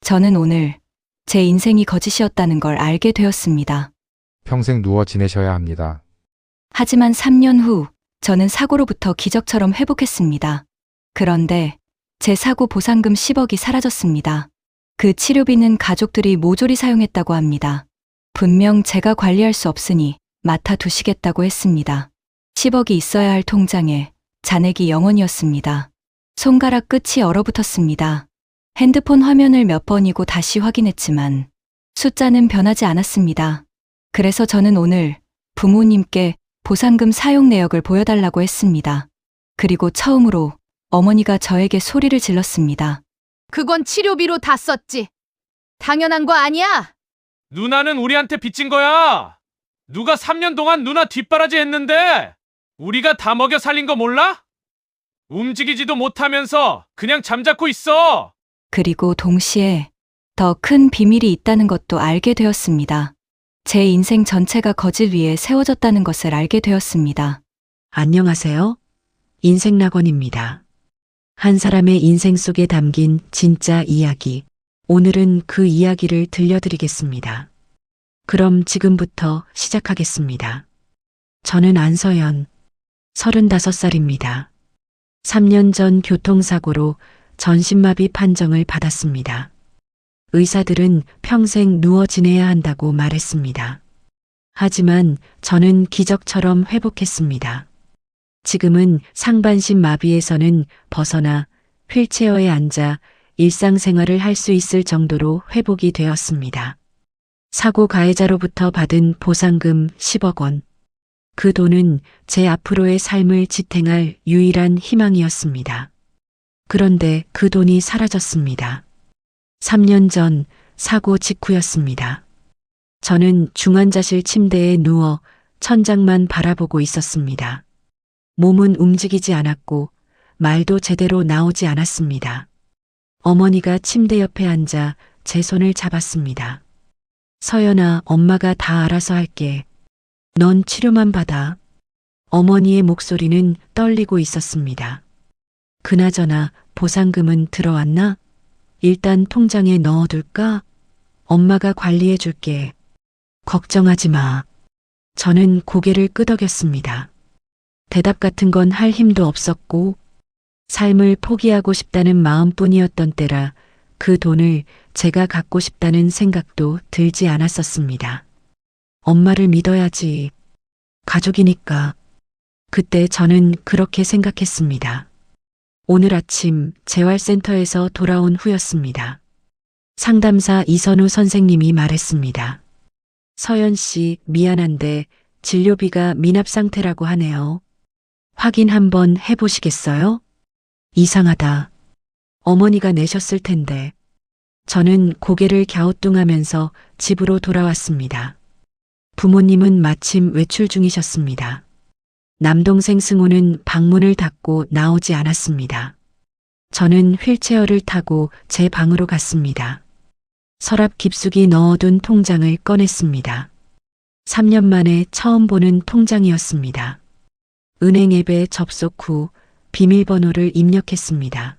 저는 오늘 제 인생이 거짓이었다는 걸 알게 되었습니다. 평생 누워 지내셔야 합니다. 하지만 3년 후 저는 사고로부터 기적처럼 회복했습니다. 그런데 제 사고 보상금 10억이 사라졌습니다. 그 치료비는 가족들이 모조리 사용했다고 합니다. 분명 제가 관리할 수 없으니 맡아두시겠다고 했습니다. 10억이 있어야 할 통장에 잔액이 0원이었습니다. 손가락 끝이 얼어붙었습니다. 핸드폰 화면을 몇 번이고 다시 확인했지만 숫자는 변하지 않았습니다. 그래서 저는 오늘 부모님께 보상금 사용 내역을 보여달라고 했습니다. 그리고 처음으로 어머니가 저에게 소리를 질렀습니다. 그건 치료비로 다 썼지. 당연한 거 아니야? 누나는 우리한테 빚진 거야. 누가 3년 동안 누나 뒷바라지 했는데 우리가 다 먹여 살린 거 몰라? 움직이지도 못하면서 그냥 잠자코 있어. 그리고 동시에 더 큰 비밀이 있다는 것도 알게 되었습니다. 제 인생 전체가 거짓 위에 세워졌다는 것을 알게 되었습니다. 안녕하세요. 인생낙원입니다. 한 사람의 인생 속에 담긴 진짜 이야기. 오늘은 그 이야기를 들려드리겠습니다. 그럼 지금부터 시작하겠습니다. 저는 안서연, 35살입니다. 3년 전 교통사고로 전신마비 판정을 받았습니다. 의사들은 평생 누워 지내야 한다고 말했습니다. 하지만 저는 기적처럼 회복했습니다. 지금은 상반신 마비에서는 벗어나 휠체어에 앉아 일상생활을 할 수 있을 정도로 회복이 되었습니다. 사고 가해자로부터 받은 보상금 10억 원. 그 돈은 제 앞으로의 삶을 지탱할 유일한 희망이었습니다. 그런데 그 돈이 사라졌습니다. 3년 전 사고 직후였습니다. 저는 중환자실 침대에 누워 천장만 바라보고 있었습니다. 몸은 움직이지 않았고 말도 제대로 나오지 않았습니다. 어머니가 침대 옆에 앉아 제 손을 잡았습니다. 서연아, 엄마가 다 알아서 할게. 넌 치료만 받아. 어머니의 목소리는 떨리고 있었습니다. 그나저나 보상금은 들어왔나? 일단 통장에 넣어둘까? 엄마가 관리해 줄게. 걱정하지 마. 저는 고개를 끄덕였습니다. 대답 같은 건 할 힘도 없었고 삶을 포기하고 싶다는 마음뿐이었던 때라 그 돈을 제가 갖고 싶다는 생각도 들지 않았었습니다. 엄마를 믿어야지. 가족이니까. 그때 저는 그렇게 생각했습니다. 오늘 아침 재활센터에서 돌아온 후였습니다. 상담사 이선우 선생님이 말했습니다. 서연 씨, 미안한데 진료비가 미납 상태라고 하네요. 확인 한번 해보시겠어요? 이상하다. 어머니가 내셨을 텐데. 저는 고개를 갸우뚱하면서 집으로 돌아왔습니다. 부모님은 마침 외출 중이셨습니다. 남동생 승우는 방문을 닫고 나오지 않았습니다. 저는 휠체어를 타고 제 방으로 갔습니다. 서랍 깊숙이 넣어둔 통장을 꺼냈습니다. 3년 만에 처음 보는 통장이었습니다. 은행 앱에 접속 후 비밀번호를 입력했습니다.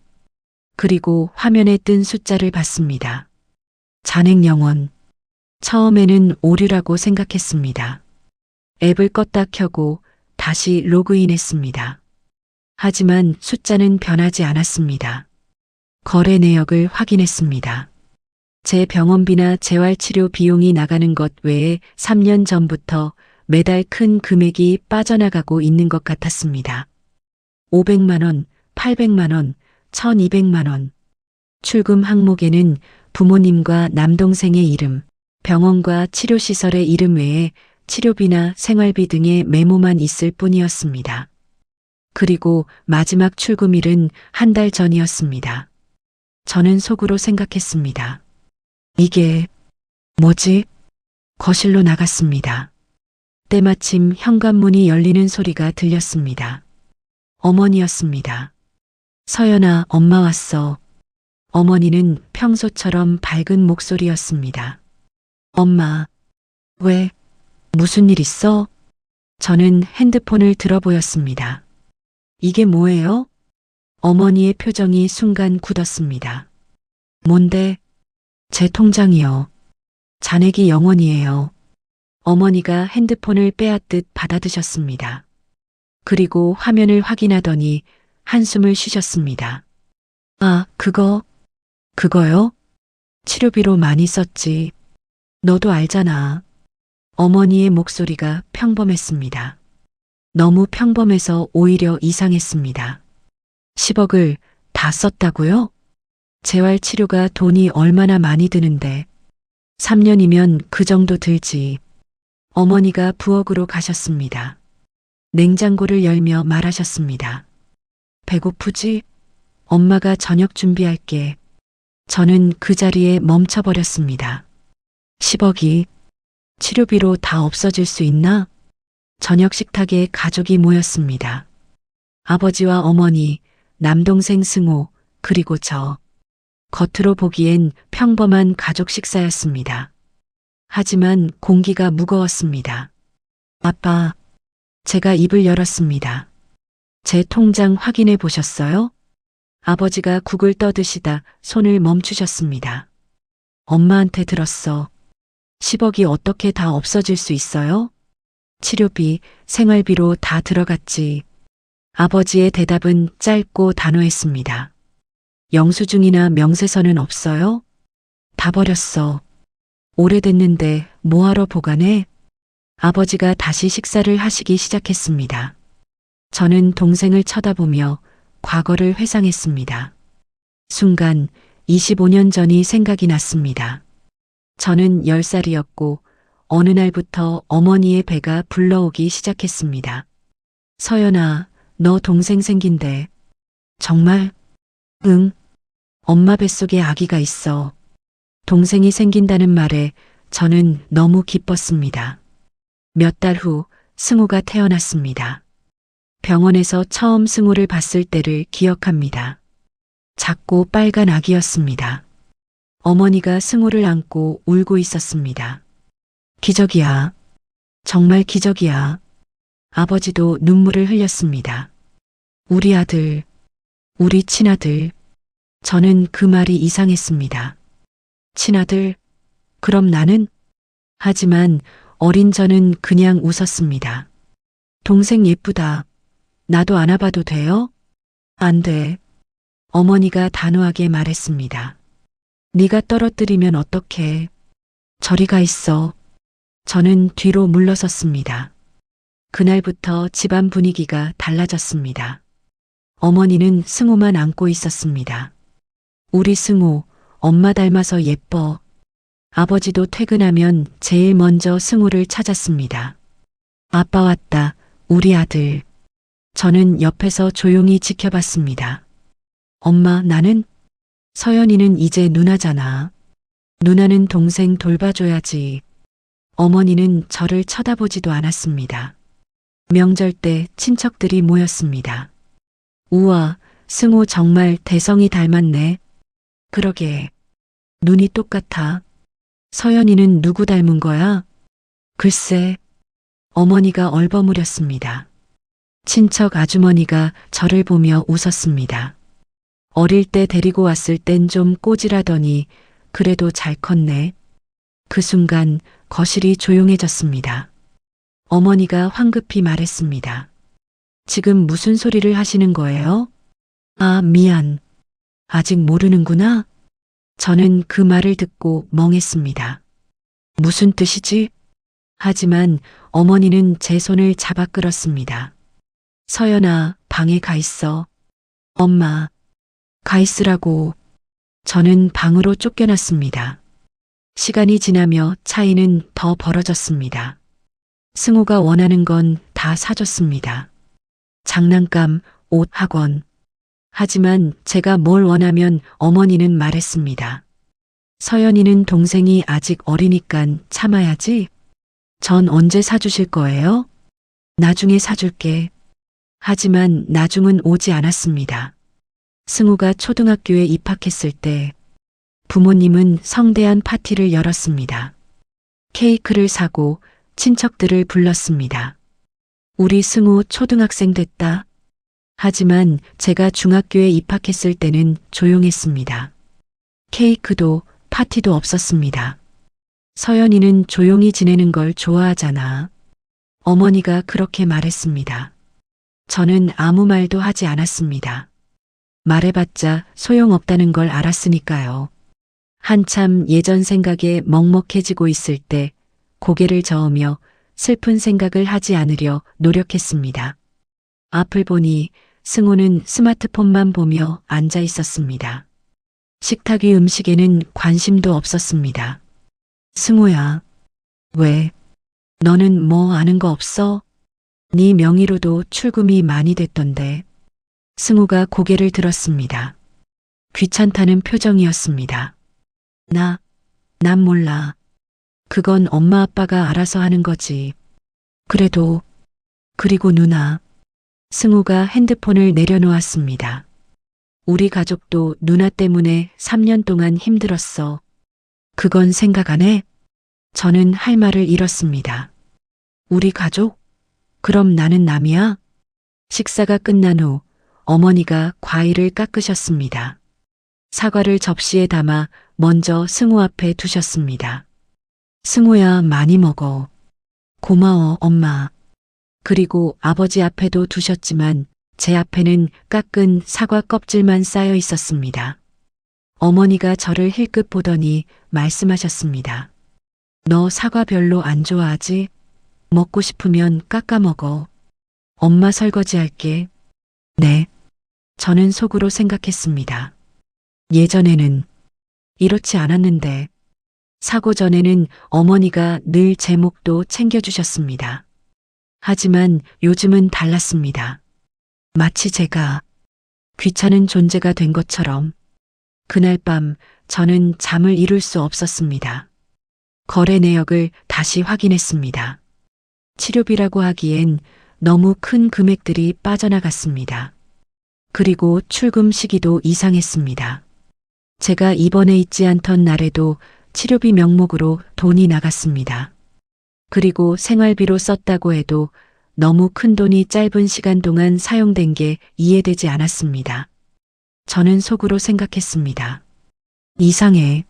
그리고 화면에 뜬 숫자를 봤습니다. 잔액 0원. 처음에는 오류라고 생각했습니다. 앱을 껐다 켜고 다시 로그인했습니다. 하지만 숫자는 변하지 않았습니다. 거래 내역을 확인했습니다. 제 병원비나 재활치료 비용이 나가는 것 외에 3년 전부터 매달 큰 금액이 빠져나가고 있는 것 같았습니다. 500만 원, 800만 원, 1200만 원. 출금 항목에는 부모님과 남동생의 이름, 병원과 치료시설의 이름 외에 치료비나 생활비 등의 메모만 있을 뿐이었습니다. 그리고 마지막 출금일은 한 달 전이었습니다. 저는 속으로 생각했습니다. 이게 뭐지? 거실로 나갔습니다. 때마침 현관문이 열리는 소리가 들렸습니다. 어머니였습니다. 서연아, 엄마 왔어. 어머니는 평소처럼 밝은 목소리였습니다. 엄마, 왜? 무슨 일 있어? 저는 핸드폰을 들어보였습니다. 이게 뭐예요? 어머니의 표정이 순간 굳었습니다. 뭔데? 제 통장이요. 잔액이 0원이에요. 어머니가 핸드폰을 빼앗듯 받아드셨습니다. 그리고 화면을 확인하더니 한숨을 쉬셨습니다. 아, 그거요? 치료비로 많이 썼지. 너도 알잖아. 어머니의 목소리가 평범했습니다. 너무 평범해서 오히려 이상했습니다. 10억을 다 썼다고요? 재활치료가 돈이 얼마나 많이 드는데 3년이면 그 정도 들지. 어머니가 부엌으로 가셨습니다. 냉장고를 열며 말하셨습니다. 배고프지? 엄마가 저녁 준비할게. 저는 그 자리에 멈춰버렸습니다. 10억이 치료비로 다 없어질 수 있나? 저녁 식탁에 가족이 모였습니다. 아버지와 어머니, 남동생 승호, 그리고 저. 겉으로 보기엔 평범한 가족 식사였습니다. 하지만 공기가 무거웠습니다. 아빠, 제가 입을 열었습니다. 제 통장 확인해 보셨어요? 아버지가 국을 떠드시다 손을 멈추셨습니다. 엄마한테 들었어. 10억이 어떻게 다 없어질 수 있어요? 치료비, 생활비로 다 들어갔지. 아버지의 대답은 짧고 단호했습니다. 영수증이나 명세서는 없어요? 다 버렸어. 오래됐는데 뭐하러 보관해? 아버지가 다시 식사를 하시기 시작했습니다. 저는 동생을 쳐다보며 과거를 회상했습니다. 순간 25년 전이 생각이 났습니다. 저는 10살이었고 어느 날부터 어머니의 배가 불러오기 시작했습니다. 서연아, 너 동생 생긴대. 정말? 응. 엄마 뱃속에 아기가 있어. 동생이 생긴다는 말에 저는 너무 기뻤습니다. 몇 달 후 승우가 태어났습니다. 병원에서 처음 승우를 봤을 때를 기억합니다. 작고 빨간 아기였습니다. 어머니가 승우를 안고 울고 있었습니다. 기적이야. 정말 기적이야. 아버지도 눈물을 흘렸습니다. 우리 아들, 우리 친아들. 저는 그 말이 이상했습니다. 친아들? 그럼 나는? 하지만 어린 저는 그냥 웃었습니다. 동생 예쁘다. 나도 안아봐도 돼요? 안 돼. 어머니가 단호하게 말했습니다. 네가 떨어뜨리면 어떡해. 저리 가 있어. 저는 뒤로 물러섰습니다. 그날부터 집안 분위기가 달라졌습니다. 어머니는 승우만 안고 있었습니다. 우리 승우, 엄마 닮아서 예뻐. 아버지도 퇴근하면 제일 먼저 승우를 찾았습니다. 아빠 왔다, 우리 아들. 저는 옆에서 조용히 지켜봤습니다. 엄마, 나는? 서연이는 이제 누나잖아. 누나는 동생 돌봐줘야지. 어머니는 저를 쳐다보지도 않았습니다. 명절 때 친척들이 모였습니다. 우와, 승우 정말 대성이 닮았네. 그러게. 눈이 똑같아. 서연이는 누구 닮은 거야? 글쎄. 어머니가 얼버무렸습니다. 친척 아주머니가 저를 보며 웃었습니다. 어릴 때 데리고 왔을 땐 좀 꼬질하더니 그래도 잘 컸네. 그 순간 거실이 조용해졌습니다. 어머니가 황급히 말했습니다. 지금 무슨 소리를 하시는 거예요? 아, 미안. 아직 모르는구나. 저는 그 말을 듣고 멍했습니다. 무슨 뜻이지? 하지만 어머니는 제 손을 잡아 끌었습니다. 서연아, 방에 가 있어. 엄마, 가 있으라고. 저는 방으로 쫓겨났습니다. 시간이 지나며 차이는 더 벌어졌습니다. 승우가 원하는 건 다 사줬습니다. 장난감, 옷, 학원. 하지만 제가 뭘 원하면 어머니는 말했습니다. 서연이는 동생이 아직 어리니깐 참아야지. 전 언제 사주실 거예요? 나중에 사줄게. 하지만 나중은 오지 않았습니다. 승우가 초등학교에 입학했을 때 부모님은 성대한 파티를 열었습니다. 케이크를 사고 친척들을 불렀습니다. 우리 승우 초등학생 됐다. 하지만 제가 중학교에 입학했을 때는 조용했습니다. 케이크도 파티도 없었습니다. 서연이는 조용히 지내는 걸 좋아하잖아. 어머니가 그렇게 말했습니다. 저는 아무 말도 하지 않았습니다. 말해봤자 소용없다는 걸 알았으니까요. 한참 예전 생각에 먹먹해지고 있을 때 고개를 저으며 슬픈 생각을 하지 않으려 노력했습니다. 앞을 보니 승호는 스마트폰만 보며 앉아 있었습니다. 식탁 위 음식에는 관심도 없었습니다. 승호야, 왜? 너는 뭐 아는 거 없어? 네 명의로도 출금이 많이 됐던데. 승호가 고개를 들었습니다. 귀찮다는 표정이었습니다. 난 몰라. 그건 엄마 아빠가 알아서 하는 거지. 그리고 누나. 승호가 핸드폰을 내려놓았습니다. 우리 가족도 누나 때문에 3년 동안 힘들었어. 그건 생각 안 해? 저는 할 말을 잃었습니다. 우리 가족? 그럼 나는 남이야? 식사가 끝난 후 어머니가 과일을 깎으셨습니다. 사과를 접시에 담아 먼저 승호 앞에 두셨습니다. 승호야, 많이 먹어. 고마워, 엄마. 그리고 아버지 앞에도 두셨지만 제 앞에는 깎은 사과 껍질만 쌓여 있었습니다. 어머니가 저를 힐끗 보더니 말씀하셨습니다. 너 사과 별로 안 좋아하지? 먹고 싶으면 깎아 먹어. 엄마 설거지 할게. 네. 저는 속으로 생각했습니다. 예전에는 이렇지 않았는데 사고 전에는 어머니가 늘 제 몫도 챙겨주셨습니다. 하지만 요즘은 달랐습니다. 마치 제가 귀찮은 존재가 된 것처럼 그날 밤 저는 잠을 이룰 수 없었습니다. 거래 내역을 다시 확인했습니다. 치료비라고 하기엔 너무 큰 금액들이 빠져나갔습니다. 그리고 출금 시기도 이상했습니다. 제가 입원해 있지 않던 날에도 치료비 명목으로 돈이 나갔습니다. 그리고 생활비로 썼다고 해도 너무 큰 돈이 짧은 시간 동안 사용된 게 이해되지 않았습니다. 저는 속으로 생각했습니다. 이상해.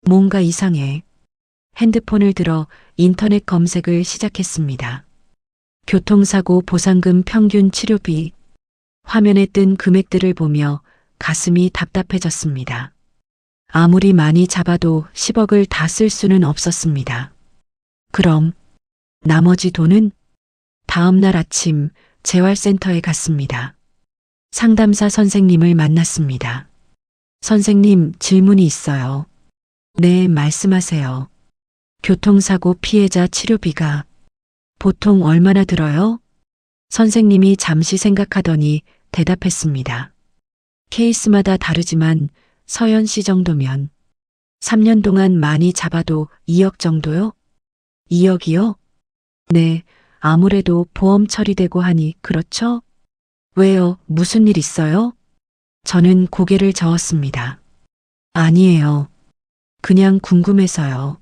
뭔가 이상해. 핸드폰을 들어 인터넷 검색을 시작했습니다. 교통사고 보상금 평균 치료비. 화면에 뜬 금액들을 보며 가슴이 답답해졌습니다. 아무리 많이 잡아도 10억을 다 쓸 수는 없었습니다. 그럼 나머지 돈은? 다음 날 아침 재활센터에 갔습니다. 상담사 선생님을 만났습니다. 선생님, 질문이 있어요. 네, 말씀하세요. 교통사고 피해자 치료비가 보통 얼마나 들어요? 선생님이 잠시 생각하더니 대답했습니다. 케이스마다 다르지만 서연 씨 정도면 3년 동안 많이 잡아도 2억 정도요? 2억이요? 네, 아무래도 보험 처리되고 하니 그렇죠? 왜요? 무슨 일 있어요? 저는 고개를 저었습니다. 아니에요. 그냥 궁금해서요.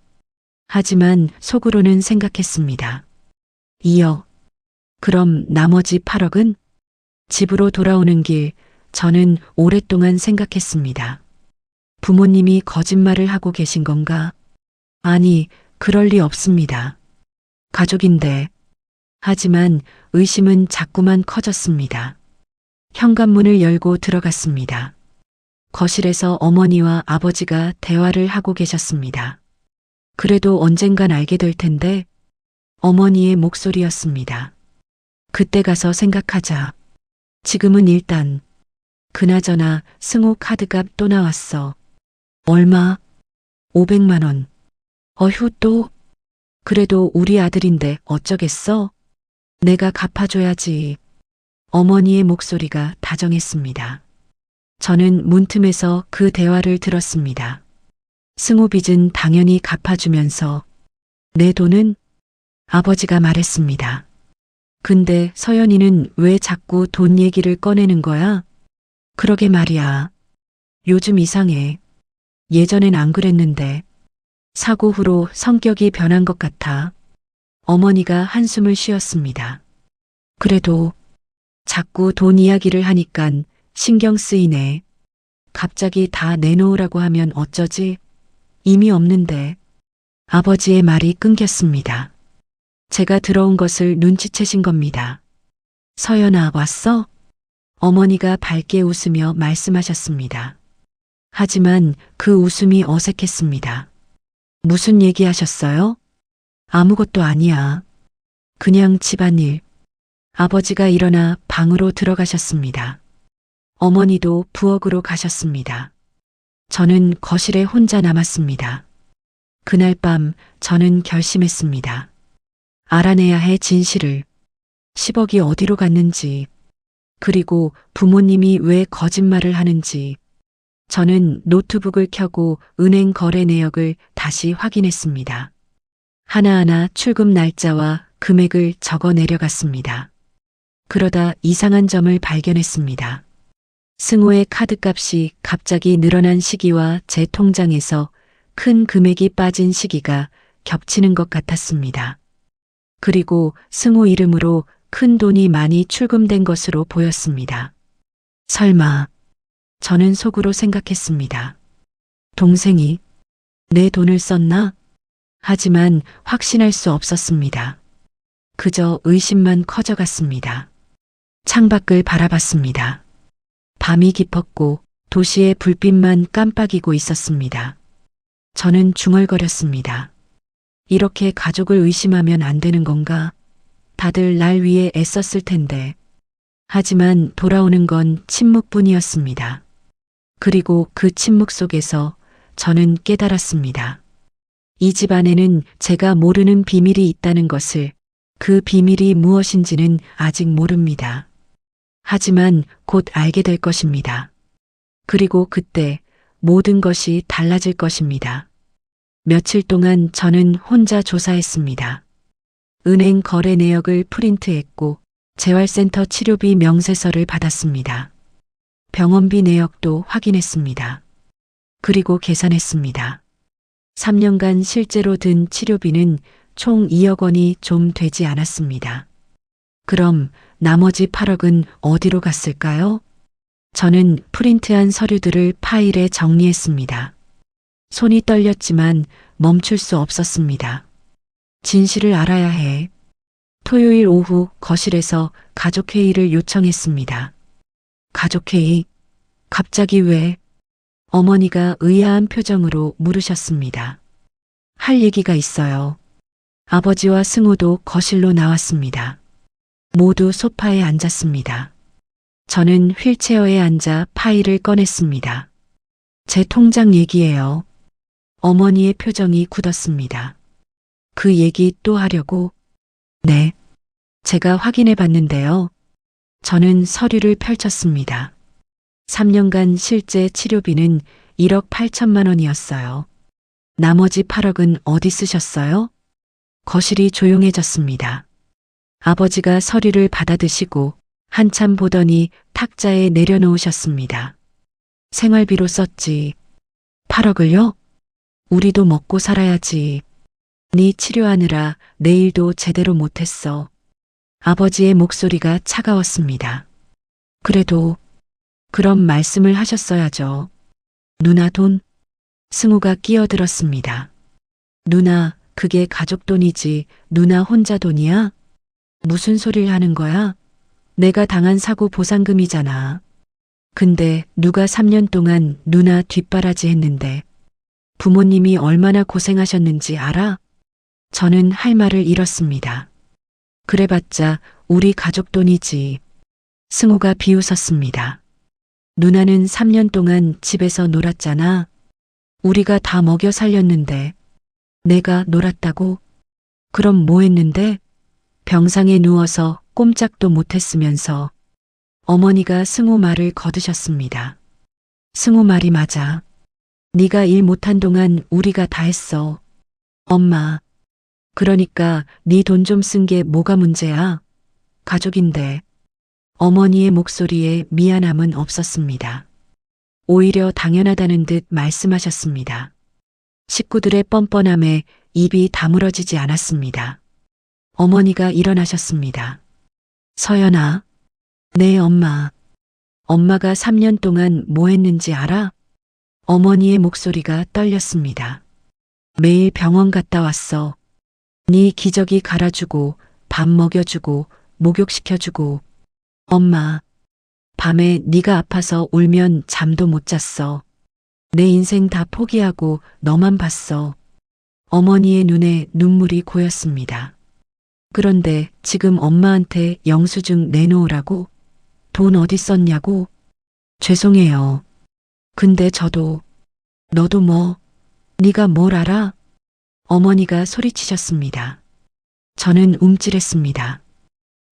하지만 속으로는 생각했습니다. 2억. 그럼 나머지 8억은? 집으로 돌아오는 길 저는 오랫동안 생각했습니다. 부모님이 거짓말을 하고 계신 건가? 아니, 그럴 리 없습니다. 가족인데. 하지만 의심은 자꾸만 커졌습니다. 현관문을 열고 들어갔습니다. 거실에서 어머니와 아버지가 대화를 하고 계셨습니다. 그래도 언젠간 알게 될 텐데 어머니의 목소리였습니다. 그때 가서 생각하자. 지금은 일단. 그나저나 승호 카드값 또 나왔어. 얼마? 500만 원. 어휴 또? 그래도 우리 아들인데 어쩌겠어? 내가 갚아줘야지. 어머니의 목소리가 다정했습니다. 저는 문틈에서 그 대화를 들었습니다. 승호 빚은 당연히 갚아주면서 내 돈은? 아버지가 말했습니다. 근데 서연이는 왜 자꾸 돈 얘기를 꺼내는 거야? 그러게 말이야. 요즘 이상해. 예전엔 안 그랬는데. 사고 후로 성격이 변한 것 같아. 어머니가 한숨을 쉬었습니다. 그래도 자꾸 돈 이야기를 하니깐 신경 쓰이네. 갑자기 다 내놓으라고 하면 어쩌지? 이미 없는데. 아버지의 말이 끊겼습니다. 제가 들어온 것을 눈치채신 겁니다. 서연아, 왔어? 어머니가 밝게 웃으며 말씀하셨습니다. 하지만 그 웃음이 어색했습니다. 무슨 얘기하셨어요? 아무것도 아니야. 그냥 집안일. 아버지가 일어나 방으로 들어가셨습니다. 어머니도 부엌으로 가셨습니다. 저는 거실에 혼자 남았습니다. 그날 밤 저는 결심했습니다. 알아내야 해 진실을. 10억이 어디로 갔는지, 그리고 부모님이 왜 거짓말을 하는지. 저는 노트북을 켜고 은행 거래 내역을 다시 확인했습니다. 하나하나 출금 날짜와 금액을 적어 내려갔습니다. 그러다 이상한 점을 발견했습니다. 승호의 카드값이 갑자기 늘어난 시기와 제 통장에서 큰 금액이 빠진 시기가 겹치는 것 같았습니다. 그리고 승호 이름으로 큰 돈이 많이 출금된 것으로 보였습니다. 설마, 저는 속으로 생각했습니다. 동생이 내 돈을 썼나? 하지만 확신할 수 없었습니다. 그저 의심만 커져갔습니다. 창밖을 바라봤습니다. 밤이 깊었고 도시의 불빛만 깜빡이고 있었습니다. 저는 중얼거렸습니다. 이렇게 가족을 의심하면 안 되는 건가? 다들 날 위해 애썼을 텐데. 하지만 돌아오는 건 침묵뿐이었습니다. 그리고 그 침묵 속에서 저는 깨달았습니다. 이 집 안에는 제가 모르는 비밀이 있다는 것을. 그 비밀이 무엇인지는 아직 모릅니다. 하지만 곧 알게 될 것입니다. 그리고 그때 모든 것이 달라질 것입니다. 며칠 동안 저는 혼자 조사했습니다. 은행 거래 내역을 프린트했고 재활센터 치료비 명세서를 받았습니다. 병원비 내역도 확인했습니다. 그리고 계산했습니다. 3년간 실제로 든 치료비는 총 2억 원이 좀 되지 않았습니다. 그럼 나머지 8억은 어디로 갔을까요? 저는 프린트한 서류들을 파일에 정리했습니다. 손이 떨렸지만 멈출 수 없었습니다. 진실을 알아야 해. 토요일 오후 거실에서 가족회의를 요청했습니다. 가족회의? 갑자기 왜? 어머니가 의아한 표정으로 물으셨습니다. 할 얘기가 있어요. 아버지와 승호도 거실로 나왔습니다. 모두 소파에 앉았습니다. 저는 휠체어에 앉아 파일을 꺼냈습니다. 제 통장 얘기예요. 어머니의 표정이 굳었습니다. 그 얘기 또 하려고? 네. 제가 확인해 봤는데요. 저는 서류를 펼쳤습니다. 3년간 실제 치료비는 1억 8천만 원이었어요. 나머지 8억은 어디 쓰셨어요? 거실이 조용해졌습니다. 아버지가 서류를 받아드시고 한참 보더니 탁자에 내려놓으셨습니다. 생활비로 썼지. 8억을요? 우리도 먹고 살아야지. 네 치료하느라 내일도 제대로 못했어. 아버지의 목소리가 차가웠습니다. 그래도 그런 말씀을 하셨어야죠. 누나 돈? 승우가 끼어들었습니다. 누나, 그게 가족 돈이지 누나 혼자 돈이야? 무슨 소리를 하는 거야? 내가 당한 사고 보상금이잖아. 근데 누가 3년 동안 누나 뒷바라지 했는데 부모님이 얼마나 고생하셨는지 알아? 저는 할 말을 잃었습니다. 그래봤자 우리 가족 돈이지. 승우가 비웃었습니다. 누나는 3년 동안 집에서 놀았잖아. 우리가 다 먹여 살렸는데 내가 놀았다고? 그럼 뭐 했는데? 병상에 누워서 꼼짝도 못했으면서. 어머니가 승우 말을 거두셨습니다. 승우 말이 맞아. 네가 일 못한 동안 우리가 다 했어. 엄마. 그러니까 네 돈 좀 쓴 게 뭐가 문제야? 가족인데. 어머니의 목소리에 미안함은 없었습니다. 오히려 당연하다는 듯 말씀하셨습니다. 식구들의 뻔뻔함에 입이 다물어지지 않았습니다. 어머니가 일어나셨습니다. 서연아. 네, 엄마. 엄마가 3년 동안 뭐 했는지 알아? 어머니의 목소리가 떨렸습니다. 매일 병원 갔다 왔어. 네 기저귀 갈아주고, 밥 먹여주고, 목욕시켜주고. 엄마, 밤에 네가 아파서 울면 잠도 못 잤어. 내 인생 다 포기하고 너만 봤어. 어머니의 눈에 눈물이 고였습니다. 그런데 지금 엄마한테 영수증 내놓으라고? 돈 어디 썼냐고? 죄송해요. 근데 저도, 너도 뭐, 네가 뭘 알아? 어머니가 소리치셨습니다. 저는 움찔했습니다.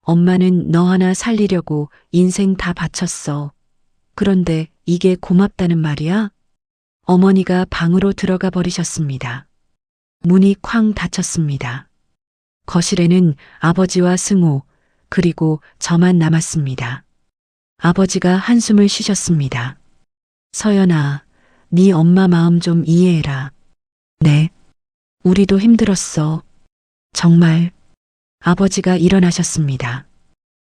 엄마는 너 하나 살리려고 인생 다 바쳤어. 그런데 이게 고맙다는 말이야? 어머니가 방으로 들어가 버리셨습니다. 문이 쾅 닫혔습니다. 거실에는 아버지와 승호, 그리고 저만 남았습니다. 아버지가 한숨을 쉬셨습니다. 서연아, 네 엄마 마음 좀 이해해라. 네. 우리도 힘들었어. 정말. 아버지가 일어나셨습니다.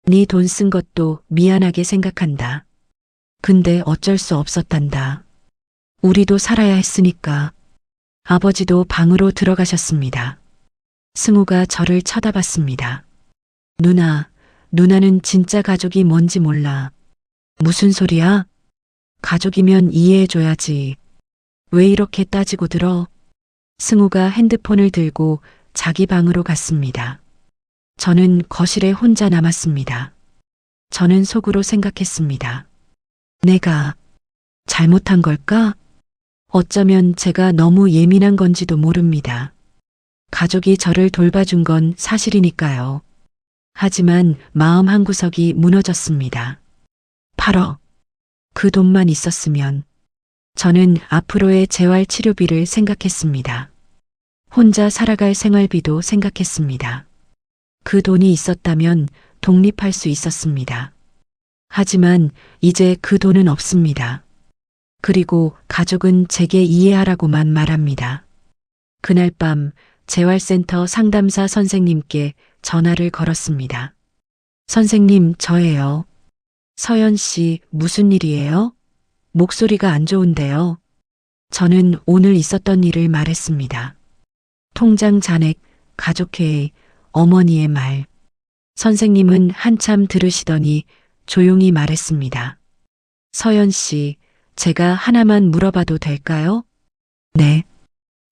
네 돈 쓴 것도 미안하게 생각한다. 근데 어쩔 수 없었단다. 우리도 살아야 했으니까. 아버지도 방으로 들어가셨습니다. 승우가 저를 쳐다봤습니다. 누나는 진짜 가족이 뭔지 몰라. 무슨 소리야? 가족이면 이해해줘야지. 왜 이렇게 따지고 들어? 승우가 핸드폰을 들고 자기 방으로 갔습니다. 저는 거실에 혼자 남았습니다. 저는 속으로 생각했습니다. 내가 잘못한 걸까? 어쩌면 제가 너무 예민한 건지도 모릅니다. 가족이 저를 돌봐준 건 사실이니까요. 하지만 마음 한구석이 무너졌습니다. 8억. 그 돈만 있었으면. 저는 앞으로의 재활 치료비를 생각했습니다. 혼자 살아갈 생활비도 생각했습니다. 그 돈이 있었다면 독립할 수 있었습니다. 하지만 이제 그 돈은 없습니다. 그리고 가족은 제게 이해하라고만 말합니다. 그날 밤 재활센터 상담사 선생님께 전화를 걸었습니다. 선생님, 저예요. 서연 씨, 무슨 일이에요? 목소리가 안 좋은데요. 저는 오늘 있었던 일을 말했습니다. 통장 잔액, 가족회의, 어머니의 말. 선생님은 한참 들으시더니 조용히 말했습니다. 서연 씨, 제가 하나만 물어봐도 될까요? 네.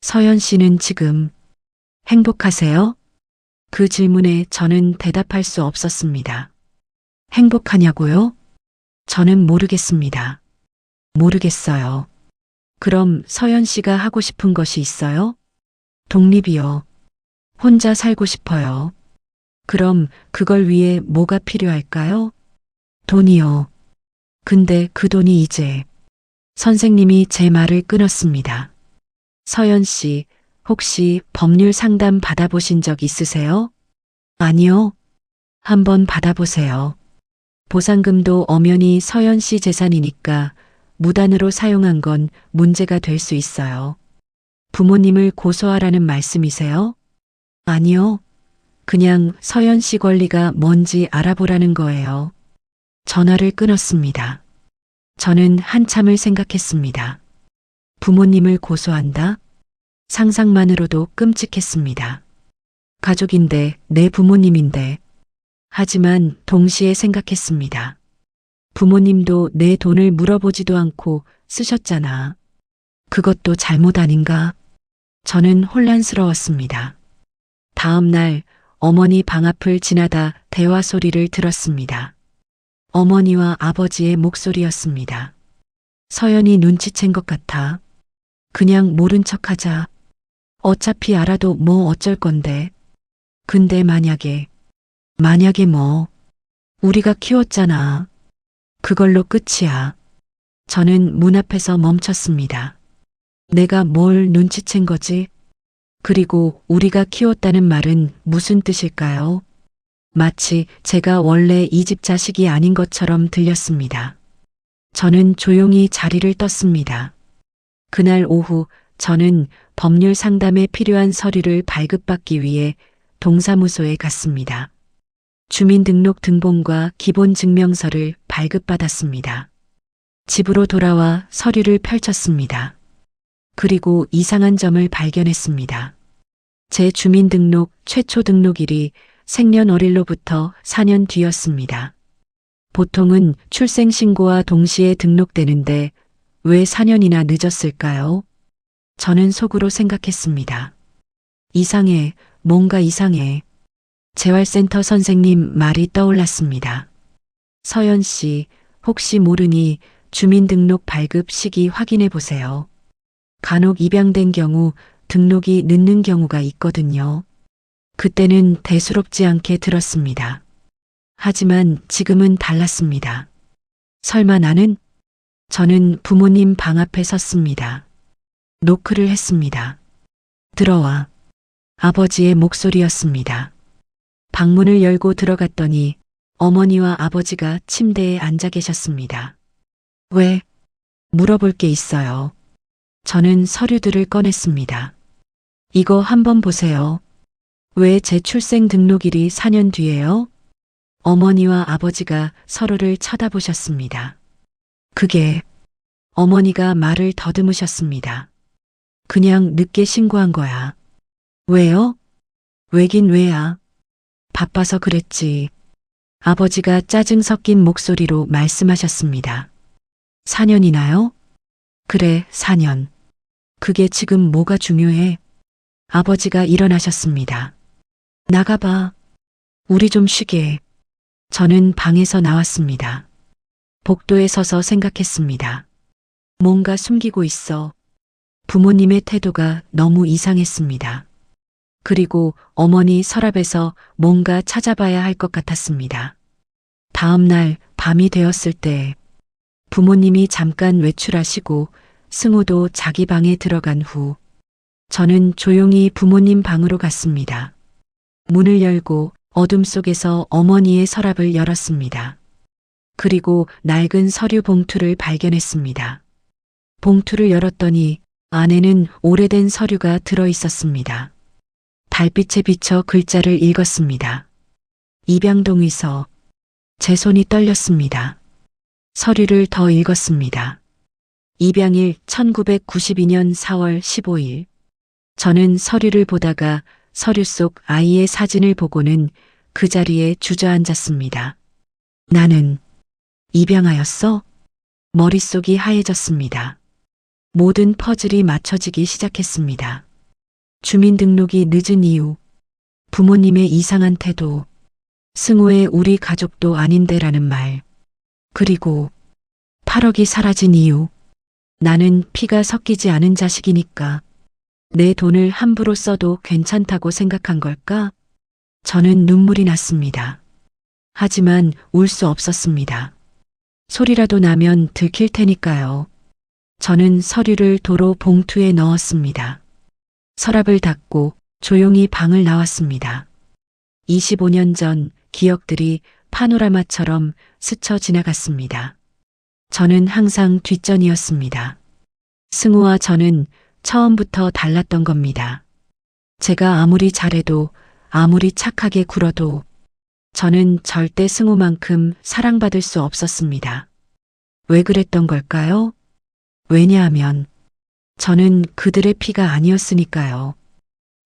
서연 씨는 지금 행복하세요? 그 질문에 저는 대답할 수 없었습니다. 행복하냐고요? 저는 모르겠습니다. 모르겠어요. 그럼 서연 씨가 하고 싶은 것이 있어요? 독립이요. 혼자 살고 싶어요. 그럼 그걸 위해 뭐가 필요할까요? 돈이요. 근데 그 돈이 이제. 선생님이 제 말을 끊었습니다. 서연 씨, 혹시 법률 상담 받아보신 적 있으세요? 아니요. 한번 받아보세요. 보상금도 엄연히 서연 씨 재산이니까 무단으로 사용한 건 문제가 될 수 있어요. 부모님을 고소하라는 말씀이세요? 아니요. 그냥 서연 씨 권리가 뭔지 알아보라는 거예요. 전화를 끊었습니다. 저는 한참을 생각했습니다. 부모님을 고소한다? 상상만으로도 끔찍했습니다. 가족인데, 내 부모님인데. 하지만 동시에 생각했습니다. 부모님도 내 돈을 물어보지도 않고 쓰셨잖아. 그것도 잘못 아닌가? 저는 혼란스러웠습니다. 다음 날 어머니 방 앞을 지나다 대화 소리를 들었습니다. 어머니와 아버지의 목소리였습니다. 서연이 눈치챈 것 같아. 그냥 모른 척하자. 어차피 알아도 뭐 어쩔 건데. 근데 만약에 뭐, 우리가 키웠잖아. 그걸로 끝이야. 저는 문 앞에서 멈췄습니다. 내가 뭘 눈치챈 거지? 그리고 우리가 키웠다는 말은 무슨 뜻일까요? 마치 제가 원래 이 집 자식이 아닌 것처럼 들렸습니다. 저는 조용히 자리를 떴습니다. 그날 오후 저는 법률 상담에 필요한 서류를 발급받기 위해 동사무소에 갔습니다. 주민등록 등본과 기본증명서를 발급받았습니다. 집으로 돌아와 서류를 펼쳤습니다. 그리고 이상한 점을 발견했습니다. 제 주민등록 최초 등록일이 생년월일로부터 4년 뒤였습니다. 보통은 출생신고와 동시에 등록되는데 왜 4년이나 늦었을까요? 저는 속으로 생각했습니다. 이상해, 뭔가 이상해. 재활센터 선생님 말이 떠올랐습니다. 서연 씨, 혹시 모르니 주민등록 발급 시기 확인해 보세요. 간혹 입양된 경우 등록이 늦는 경우가 있거든요. 그때는 대수롭지 않게 들었습니다. 하지만 지금은 달랐습니다. 설마 나는? 저는 부모님 방 앞에 섰습니다. 노크를 했습니다. 들어와. 아버지의 목소리였습니다. 방문을 열고 들어갔더니 어머니와 아버지가 침대에 앉아 계셨습니다. 왜? 물어볼 게 있어요. 저는 서류들을 꺼냈습니다. 이거 한번 보세요. 왜 제 출생 등록일이 4년 뒤예요? 어머니와 아버지가 서로를 쳐다보셨습니다. 그게 어머니가 말을 더듬으셨습니다. 그냥 늦게 신고한 거야. 왜요? 왜긴 왜야? 바빠서 그랬지. 아버지가 짜증 섞인 목소리로 말씀하셨습니다. 4년이나요? 그래, 4년. 그게 지금 뭐가 중요해? 아버지가 일어나셨습니다. 나가봐. 우리 좀 쉬게. 저는 방에서 나왔습니다. 복도에 서서 생각했습니다. 뭔가 숨기고 있어. 부모님의 태도가 너무 이상했습니다. 그리고 어머니 서랍에서 뭔가 찾아봐야 할 것 같았습니다. 다음 날 밤이 되었을 때 부모님이 잠깐 외출하시고 승우도 자기 방에 들어간 후 저는 조용히 부모님 방으로 갔습니다. 문을 열고 어둠 속에서 어머니의 서랍을 열었습니다. 그리고 낡은 서류 봉투를 발견했습니다. 봉투를 열었더니 안에는 오래된 서류가 들어 있었습니다. 달빛에 비쳐 글자를 읽었습니다. 입양동의서. 제 손이 떨렸습니다. 서류를 더 읽었습니다. 입양일 1992년 4월 15일. 저는 서류를 보다가 서류 속 아이의 사진을 보고는 그 자리에 주저앉았습니다. 나는 입양하였어? 머릿속이 하얘졌습니다. 모든 퍼즐이 맞춰지기 시작했습니다. 주민등록이 늦은 이유, 부모님의 이상한 태도, 승우의 우리 가족도 아닌데라는 말, 그리고 8억이 사라진 이유. 나는 피가 섞이지 않은 자식이니까 내 돈을 함부로 써도 괜찮다고 생각한 걸까? 저는 눈물이 났습니다. 하지만 울 수 없었습니다. 소리라도 나면 들킬 테니까요. 저는 서류를 도로 봉투에 넣었습니다. 서랍을 닫고 조용히 방을 나왔습니다. 25년 전 기억들이 파노라마처럼 스쳐 지나갔습니다. 저는 항상 뒷전이었습니다. 승우와 저는 처음부터 달랐던 겁니다. 제가 아무리 잘해도 아무리 착하게 굴어도 저는 절대 승우만큼 사랑받을 수 없었습니다. 왜 그랬던 걸까요? 왜냐하면 저는 그들의 피가 아니었으니까요.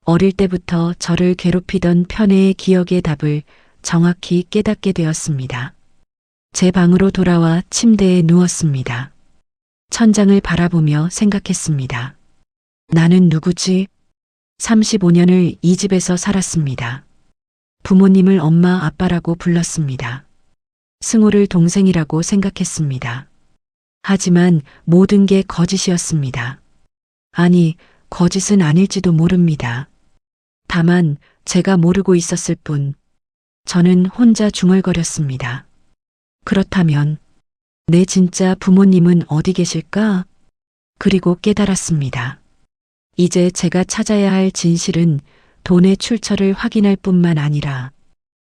어릴 때부터 저를 괴롭히던 편애의 기억의 답을 정확히 깨닫게 되었습니다. 제 방으로 돌아와 침대에 누웠습니다. 천장을 바라보며 생각했습니다. 나는 누구지? 35년을 이 집에서 살았습니다. 부모님을 엄마 아빠라고 불렀습니다. 승우를 동생이라고 생각했습니다. 하지만 모든 게 거짓이었습니다. 아니, 거짓은 아닐지도 모릅니다. 다만 제가 모르고 있었을 뿐, 저는 혼자 중얼거렸습니다. 그렇다면 내 진짜 부모님은 어디 계실까? 그리고 깨달았습니다. 이제 제가 찾아야 할 진실은 돈의 출처를 확인할 뿐만 아니라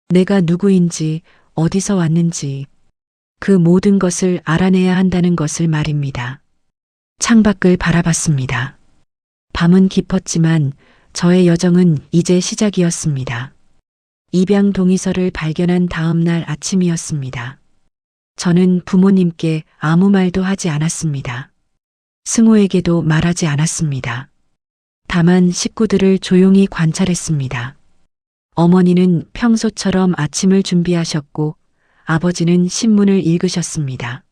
내가 누구인지, 어디서 왔는지 그 모든 것을 알아내야 한다는 것을 말입니다. 창밖을 바라봤습니다. 밤은 깊었지만 저의 여정은 이제 시작이었습니다. 입양 동의서를 발견한 다음 날 아침이었습니다. 저는 부모님께 아무 말도 하지 않았습니다. 승우에게도 말하지 않았습니다. 다만 식구들을 조용히 관찰했습니다. 어머니는 평소처럼 아침을 준비하셨고 아버지는 신문을 읽으셨습니다.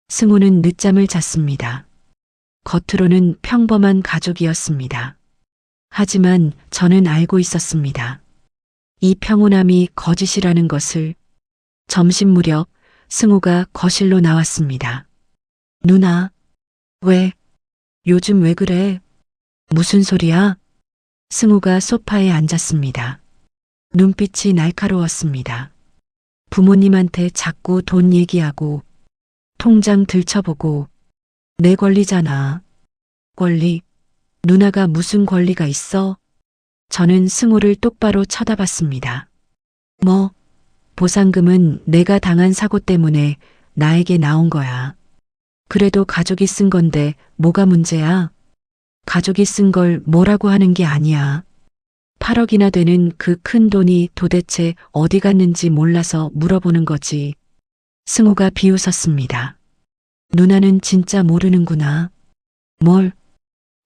승우는 늦잠을 잤습니다. 겉으로는 평범한 가족이었습니다. 하지만 저는 알고 있었습니다. 이 평온함이 거짓이라는 것을. 점심 무렵 승우가 거실로 나왔습니다. 누나, 요즘 왜 그래? 무슨 소리야? 승우가 소파에 앉았습니다. 눈빛이 날카로웠습니다. 부모님한테 자꾸 돈 얘기하고 통장 들춰보고 내 권리잖아. 권리? 누나가 무슨 권리가 있어? 저는 승우를 똑바로 쳐다봤습니다. 보상금은 내가 당한 사고 때문에 나에게 나온 거야. 그래도 가족이 쓴 건데 뭐가 문제야? 가족이 쓴 걸 뭐라고 하는 게 아니야. 8억이나 되는 그 큰 돈이 도대체 어디 갔는지 몰라서 물어보는 거지. 승우가 비웃었습니다. 누나는 진짜 모르는구나. 뭘?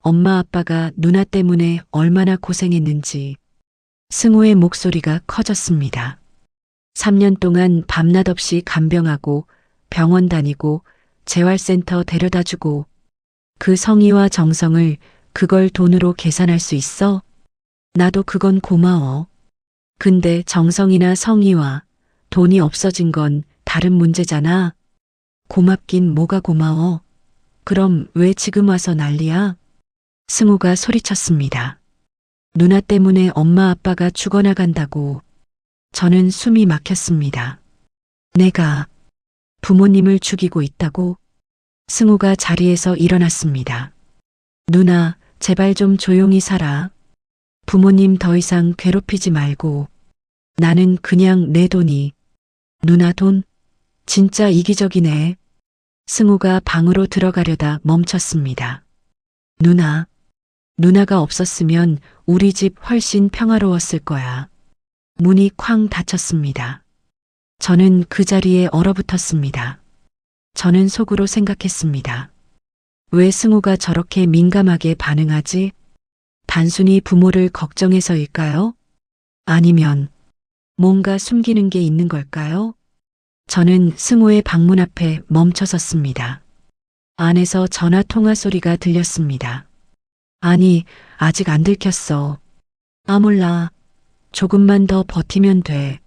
엄마 아빠가 누나 때문에 얼마나 고생했는지. 승우의 목소리가 커졌습니다. 3년 동안 밤낮 없이 간병하고 병원 다니고 재활센터 데려다주고 그 성의와 정성을 그걸 돈으로 계산할 수 있어? 나도 그건 고마워. 근데 정성이나 성의와 돈이 없어진 건 다른 문제잖아. 고맙긴 뭐가 고마워. 그럼 왜 지금 와서 난리야? 승우가 소리쳤습니다. 누나 때문에 엄마 아빠가 죽어나간다고. 저는 숨이 막혔습니다. 내가 부모님을 죽이고 있다고? 승우가 자리에서 일어났습니다. 누나, 제발 좀 조용히 살아. 부모님 더 이상 괴롭히지 말고. 나는 그냥 내 돈이. 누나 돈? 진짜 이기적이네. 승우가 방으로 들어가려다 멈췄습니다. 누나가 없었으면 우리 집 훨씬 평화로웠을 거야. 문이 쾅 닫혔습니다. 저는 그 자리에 얼어붙었습니다. 저는 속으로 생각했습니다. 왜 승우가 저렇게 민감하게 반응하지? 단순히 부모를 걱정해서일까요? 아니면 뭔가 숨기는 게 있는 걸까요? 저는 승우의 방문 앞에 멈춰섰습니다. 안에서 전화 통화 소리가 들렸습니다. 아니, 아직 안 들켰어. 몰라. 조금만 더 버티면 돼.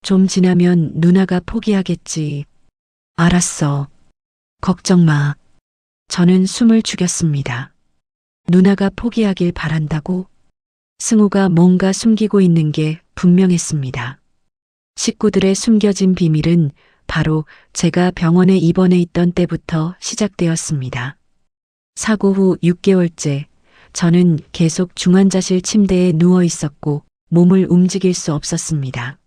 좀 지나면 누나가 포기하겠지. 알았어. 걱정 마. 저는 숨을 죽였습니다. 누나가 포기하길 바란다고? 승우가 뭔가 숨기고 있는 게 분명했습니다. 식구들의 숨겨진 비밀은 바로 제가 병원에 입원해 있던 때부터 시작되었습니다. 사고 후 6개월째 저는 계속 중환자실 침대에 누워 있었고 몸을 움직일 수 없었습니다.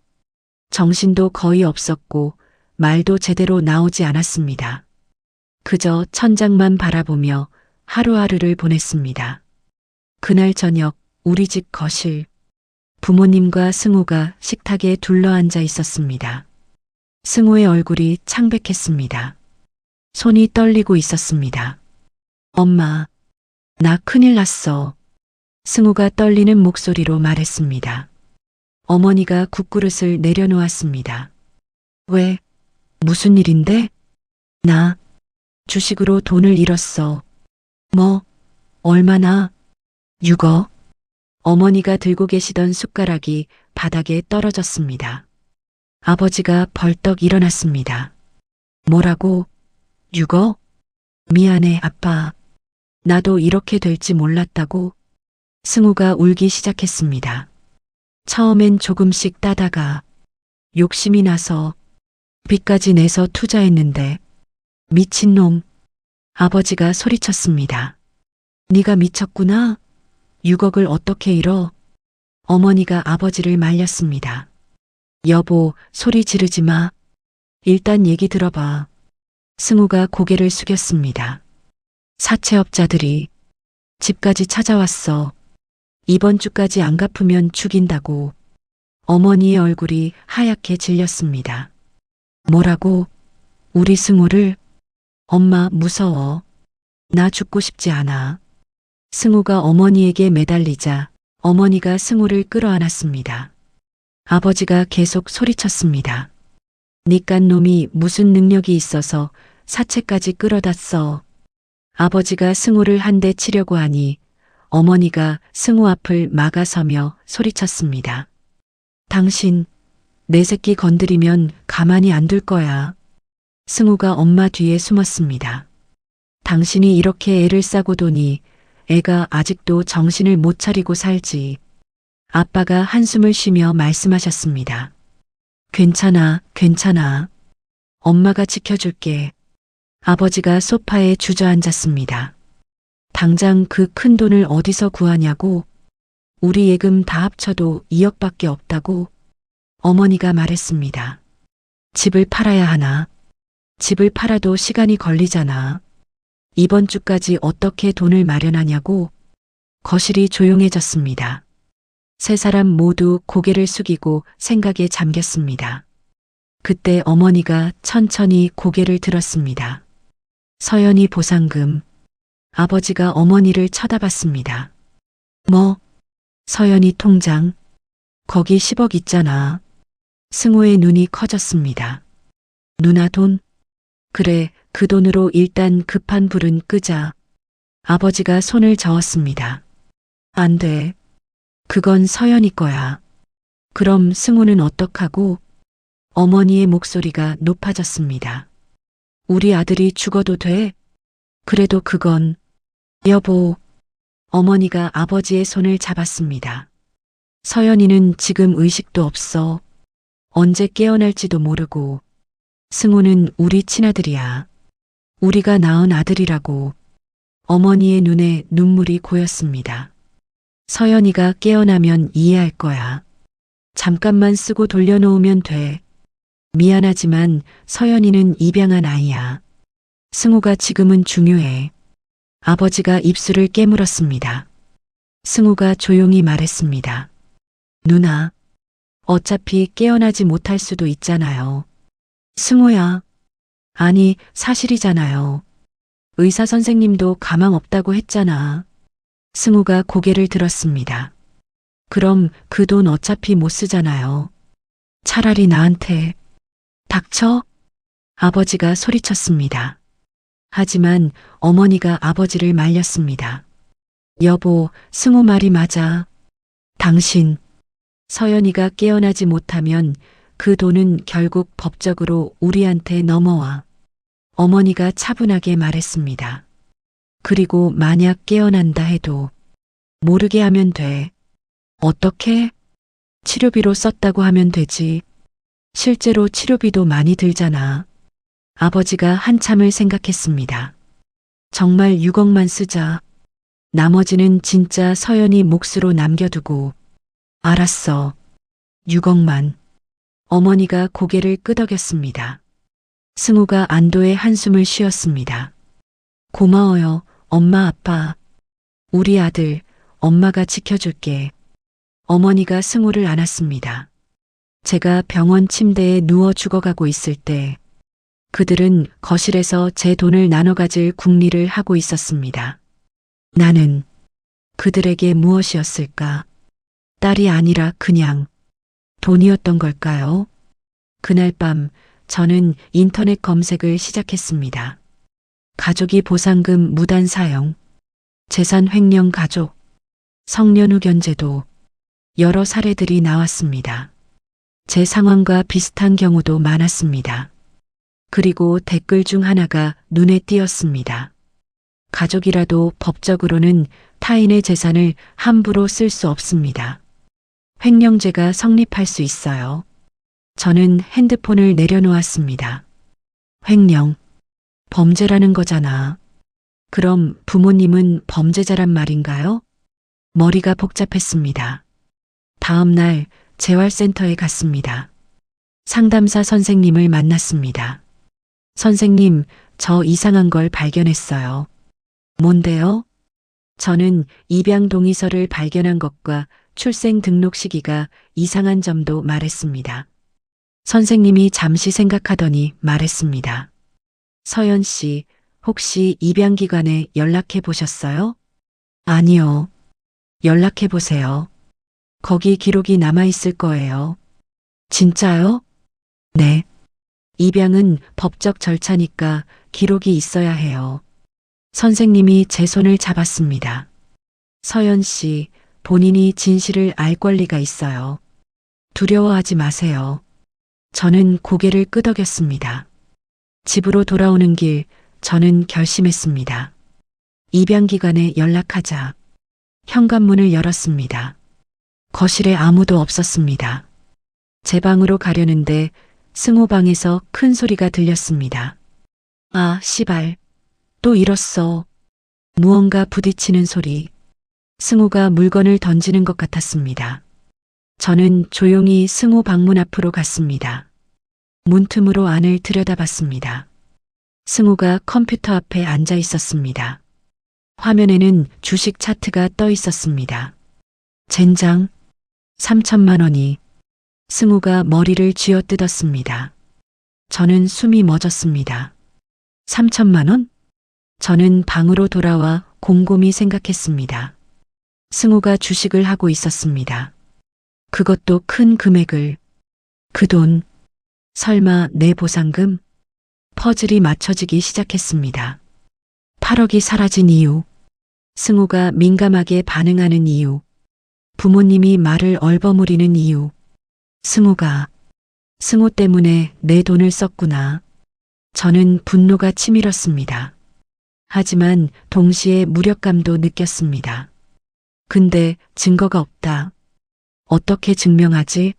정신도 거의 없었고 말도 제대로 나오지 않았습니다. 그저 천장만 바라보며 하루하루를 보냈습니다. 그날 저녁 우리 집 거실. 부모님과 승우가 식탁에 둘러앉아 있었습니다. 승우의 얼굴이 창백했습니다. 손이 떨리고 있었습니다. 엄마, 나 큰일 났어. 승우가 떨리는 목소리로 말했습니다. 어머니가 국그릇을 내려놓았습니다. 왜? 무슨 일인데? 나 주식으로 돈을 잃었어. 얼마나? 6억. 어머니가 들고 계시던 숟가락이 바닥에 떨어졌습니다. 아버지가 벌떡 일어났습니다. 뭐라고? 6억? 미안해, 아빠. 나도 이렇게 될지 몰랐다고. 승우가 울기 시작했습니다. 처음엔 조금씩 따다가 욕심이 나서 빚까지 내서 투자했는데 미친놈. 아버지가 소리쳤습니다. 네가 미쳤구나. 6억을 어떻게 잃어? 어머니가 아버지를 말렸습니다. 여보, 소리 지르지 마. 일단 얘기 들어봐. 승우가 고개를 숙였습니다. 사채업자들이 집까지 찾아왔어. 이번 주까지 안 갚으면 죽인다고. 어머니의 얼굴이 하얗게 질렸습니다. 뭐라고? 우리 승우를? 엄마 무서워. 나 죽고 싶지 않아. 승우가 어머니에게 매달리자 어머니가 승우를 끌어안았습니다. 아버지가 계속 소리쳤습니다. 니깐 놈이 무슨 능력이 있어서 사채까지 끌어다 써. 아버지가 승우를 한 대 치려고 하니 어머니가 승우 앞을 막아서며 소리쳤습니다. 당신, 내 새끼 건드리면 가만히 안 둘 거야. 승우가 엄마 뒤에 숨었습니다. 당신이 이렇게 애를 싸고 도니 애가 아직도 정신을 못 차리고 살지. 아빠가 한숨을 쉬며 말씀하셨습니다. 괜찮아, 괜찮아. 엄마가 지켜줄게. 아버지가 소파에 주저앉았습니다. 당장 그 큰 돈을 어디서 구하냐고? 우리 예금 다 합쳐도 2억밖에 없다고? 어머니가 말했습니다. 집을 팔아야 하나? 집을 팔아도 시간이 걸리잖아. 이번 주까지 어떻게 돈을 마련하냐고? 거실이 조용해졌습니다. 세 사람 모두 고개를 숙이고 생각에 잠겼습니다. 그때 어머니가 천천히 고개를 들었습니다. 서연이 보상금. 아버지가 어머니를 쳐다봤습니다. 뭐? 서연이 통장. 거기 10억 있잖아. 승우의 눈이 커졌습니다. 누나 돈? 그래, 그 돈으로 일단 급한 불은 끄자. 아버지가 손을 저었습니다. 안 돼. 그건 서연이 거야. 그럼 승우는 어떡하고? 어머니의 목소리가 높아졌습니다. 우리 아들이 죽어도 돼? 그래도 그건. 여보. 어머니가 아버지의 손을 잡았습니다. 서연이는 지금 의식도 없어. 언제 깨어날지도 모르고. 승우는 우리 친아들이야. 우리가 낳은 아들이라고. 어머니의 눈에 눈물이 고였습니다. 서연이가 깨어나면 이해할 거야. 잠깐만 쓰고 돌려놓으면 돼. 미안하지만 서연이는 입양한 아이야. 승우가 지금은 중요해. 아버지가 입술을 깨물었습니다. 승우가 조용히 말했습니다. 누나, 어차피 깨어나지 못할 수도 있잖아요. 승우야. 아니, 사실이잖아요. 의사 선생님도 가망 없다고 했잖아. 승우가 고개를 들었습니다. 그럼 그 돈 어차피 못 쓰잖아요. 차라리 나한테. 닥쳐? 아버지가 소리쳤습니다. 하지만 어머니가 아버지를 말렸습니다. 여보, 승우 말이 맞아. 당신, 서연이가 깨어나지 못하면 그 돈은 결국 법적으로 우리한테 넘어와. 어머니가 차분하게 말했습니다. 그리고 만약 깨어난다 해도 모르게 하면 돼. 어떻게? 치료비로 썼다고 하면 되지. 실제로 치료비도 많이 들잖아. 아버지가 한참을 생각했습니다. 정말 6억만 쓰자. 나머지는 진짜 서연이 몫으로 남겨두고. 알았어. 6억만. 어머니가 고개를 끄덕였습니다. 승우가 안도의 한숨을 쉬었습니다. 고마워요, 엄마 아빠. 우리 아들, 엄마가 지켜줄게. 어머니가 승우를 안았습니다. 제가 병원 침대에 누워 죽어가고 있을 때 그들은 거실에서 제 돈을 나눠 가질 궁리를 하고 있었습니다. 나는 그들에게 무엇이었을까? 딸이 아니라 그냥 돈이었던 걸까요? 그날 밤 저는 인터넷 검색을 시작했습니다. 가족이 보상금 무단 사용, 재산 횡령 가족, 성년 후 견제도 여러 사례들이 나왔습니다. 제 상황과 비슷한 경우도 많았습니다. 그리고 댓글 중 하나가 눈에 띄었습니다. 가족이라도 법적으로는 타인의 재산을 함부로 쓸 수 없습니다. 횡령죄가 성립할 수 있어요. 저는 핸드폰을 내려놓았습니다. 횡령, 범죄라는 거잖아. 그럼 부모님은 범죄자란 말인가요? 머리가 복잡했습니다. 다음 날 재활센터에 갔습니다. 상담사 선생님을 만났습니다. 선생님, 저 이상한 걸 발견했어요. 뭔데요? 저는 입양 동의서를 발견한 것과 출생 등록 시기가 이상한 점도 말했습니다. 선생님이 잠시 생각하더니 말했습니다. 서연 씨, 혹시 입양기관에 연락해 보셨어요? 아니요. 연락해 보세요. 거기 기록이 남아있을 거예요. 진짜요? 네. 입양은 법적 절차니까 기록이 있어야 해요. 선생님이 제 손을 잡았습니다. 서연 씨, 본인이 진실을 알 권리가 있어요. 두려워하지 마세요. 저는 고개를 끄덕였습니다. 집으로 돌아오는 길, 저는 결심했습니다. 입양기관에 연락하자. 현관문을 열었습니다. 거실에 아무도 없었습니다. 제 방으로 가려는데 승호 방에서 큰 소리가 들렸습니다. 아, 씨발. 또 잃었어. 무언가 부딪히는 소리. 승호가 물건을 던지는 것 같았습니다. 저는 조용히 승호 방문 앞으로 갔습니다. 문틈으로 안을 들여다봤습니다. 승호가 컴퓨터 앞에 앉아 있었습니다. 화면에는 주식 차트가 떠 있었습니다. 젠장. 3천만 원이. 승호가 머리를 쥐어뜯었습니다. 저는 숨이 멎었습니다. 3천만 원? 저는 방으로 돌아와 곰곰이 생각했습니다. 승호가 주식을 하고 있었습니다. 그것도 큰 금액을. 그 돈. 설마 내 보상금? 퍼즐이 맞춰지기 시작했습니다. 8억이 사라진 이유. 승호가 민감하게 반응하는 이유. 부모님이 말을 얼버무리는 이유. 승호 때문에 내 돈을 썼구나. 저는 분노가 치밀었습니다. 하지만 동시에 무력감도 느꼈습니다. 근데 증거가 없다. 어떻게 증명하지?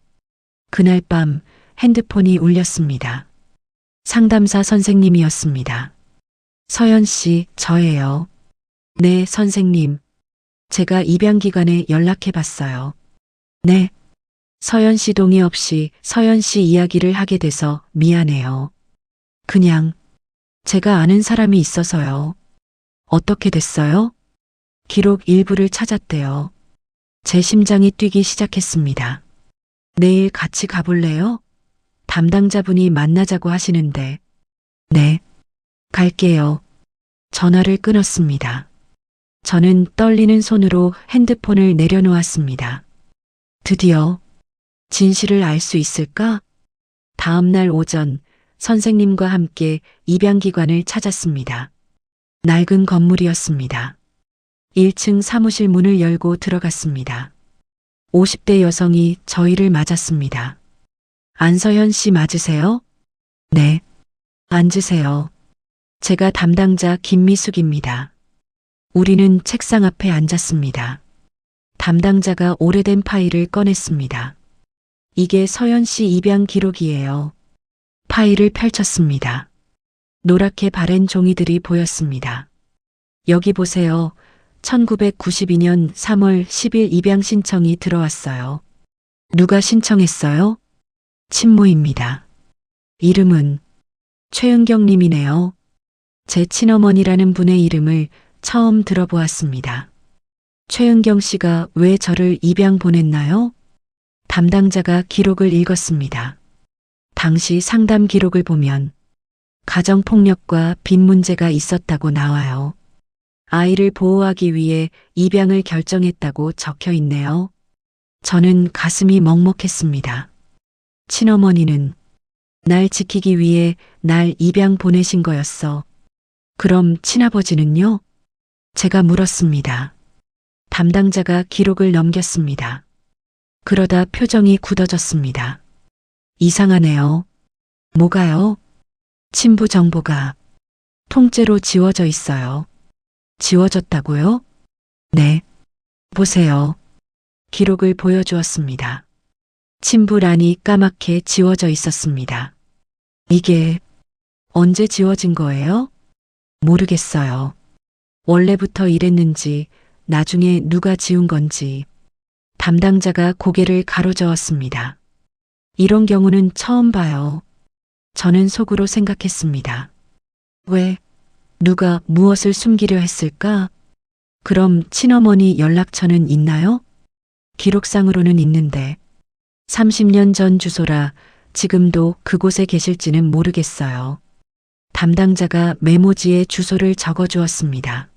그날 밤 핸드폰이 울렸습니다. 상담사 선생님이었습니다. 서연 씨, 저예요. 네, 선생님. 제가 입양기관에 연락해 봤어요. 네. 서연 씨 동의 없이 서연 씨 이야기를 하게 돼서 미안해요. 그냥 제가 아는 사람이 있어서요. 어떻게 됐어요? 기록 일부를 찾았대요. 제 심장이 뛰기 시작했습니다. 내일 같이 가볼래요? 담당자분이 만나자고 하시는데. 네. 갈게요. 전화를 끊었습니다. 저는 떨리는 손으로 핸드폰을 내려놓았습니다. 드디어 진실을 알 수 있을까? 다음 날 오전 선생님과 함께 입양기관을 찾았습니다. 낡은 건물이었습니다. 1층 사무실 문을 열고 들어갔습니다. 50대 여성이 저희를 맞았습니다. 안서현 씨 맞으세요? 네. 앉으세요. 제가 담당자 김미숙입니다. 우리는 책상 앞에 앉았습니다. 담당자가 오래된 파일을 꺼냈습니다. 이게 서연 씨 입양 기록이에요. 파일을 펼쳤습니다. 노랗게 바랜 종이들이 보였습니다. 여기 보세요. 1992년 3월 10일 입양 신청이 들어왔어요. 누가 신청했어요? 친모입니다. 이름은 최은경 님이네요. 제 친어머니라는 분의 이름을 처음 들어보았습니다. 최은경 씨가 왜 저를 입양 보냈나요? 담당자가 기록을 읽었습니다. 당시 상담 기록을 보면 가정폭력과 빚 문제가 있었다고 나와요. 아이를 보호하기 위해 입양을 결정했다고 적혀 있네요. 저는 가슴이 먹먹했습니다. 친어머니는 날 지키기 위해 날 입양 보내신 거였어. 그럼 친아버지는요? 제가 물었습니다. 담당자가 기록을 넘겼습니다. 그러다 표정이 굳어졌습니다. 이상하네요. 뭐가요? 친부 정보가 통째로 지워져 있어요. 지워졌다고요? 네. 보세요. 기록을 보여주었습니다. 친부란이 까맣게 지워져 있었습니다. 이게 언제 지워진 거예요? 모르겠어요. 원래부터 이랬는지 나중에 누가 지운 건지. 담당자가 고개를 가로저었습니다. 이런 경우는 처음 봐요. 저는 속으로 생각했습니다. 왜? 누가 무엇을 숨기려 했을까? 그럼 친어머니 연락처는 있나요? 기록상으로는 있는데 30년 전 주소라 지금도 그곳에 계실지는 모르겠어요. 담당자가 메모지에 주소를 적어 주었습니다.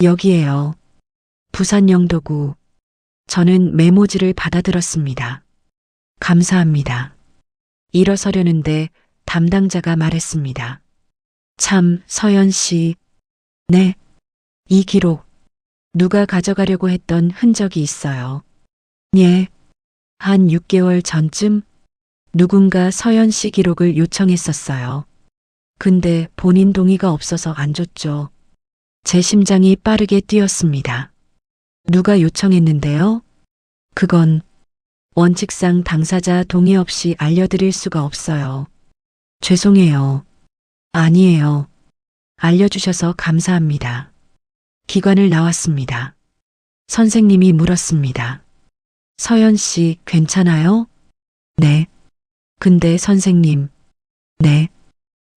여기에요. 부산 영도구. 저는 메모지를 받아들었습니다. 감사합니다. 일어서려는데 담당자가 말했습니다. 참, 서연 씨. 네. 이 기록. 누가 가져가려고 했던 흔적이 있어요. 예. 한 6개월 전쯤 누군가 서연 씨 기록을 요청했었어요. 근데 본인 동의가 없어서 안 줬죠. 제 심장이 빠르게 뛰었습니다. 누가 요청했는데요? 그건 원칙상 당사자 동의 없이 알려드릴 수가 없어요. 죄송해요. 아니에요. 알려주셔서 감사합니다. 기관을 나왔습니다. 선생님이 물었습니다. 서연 씨 괜찮아요? 네. 근데 선생님. 네.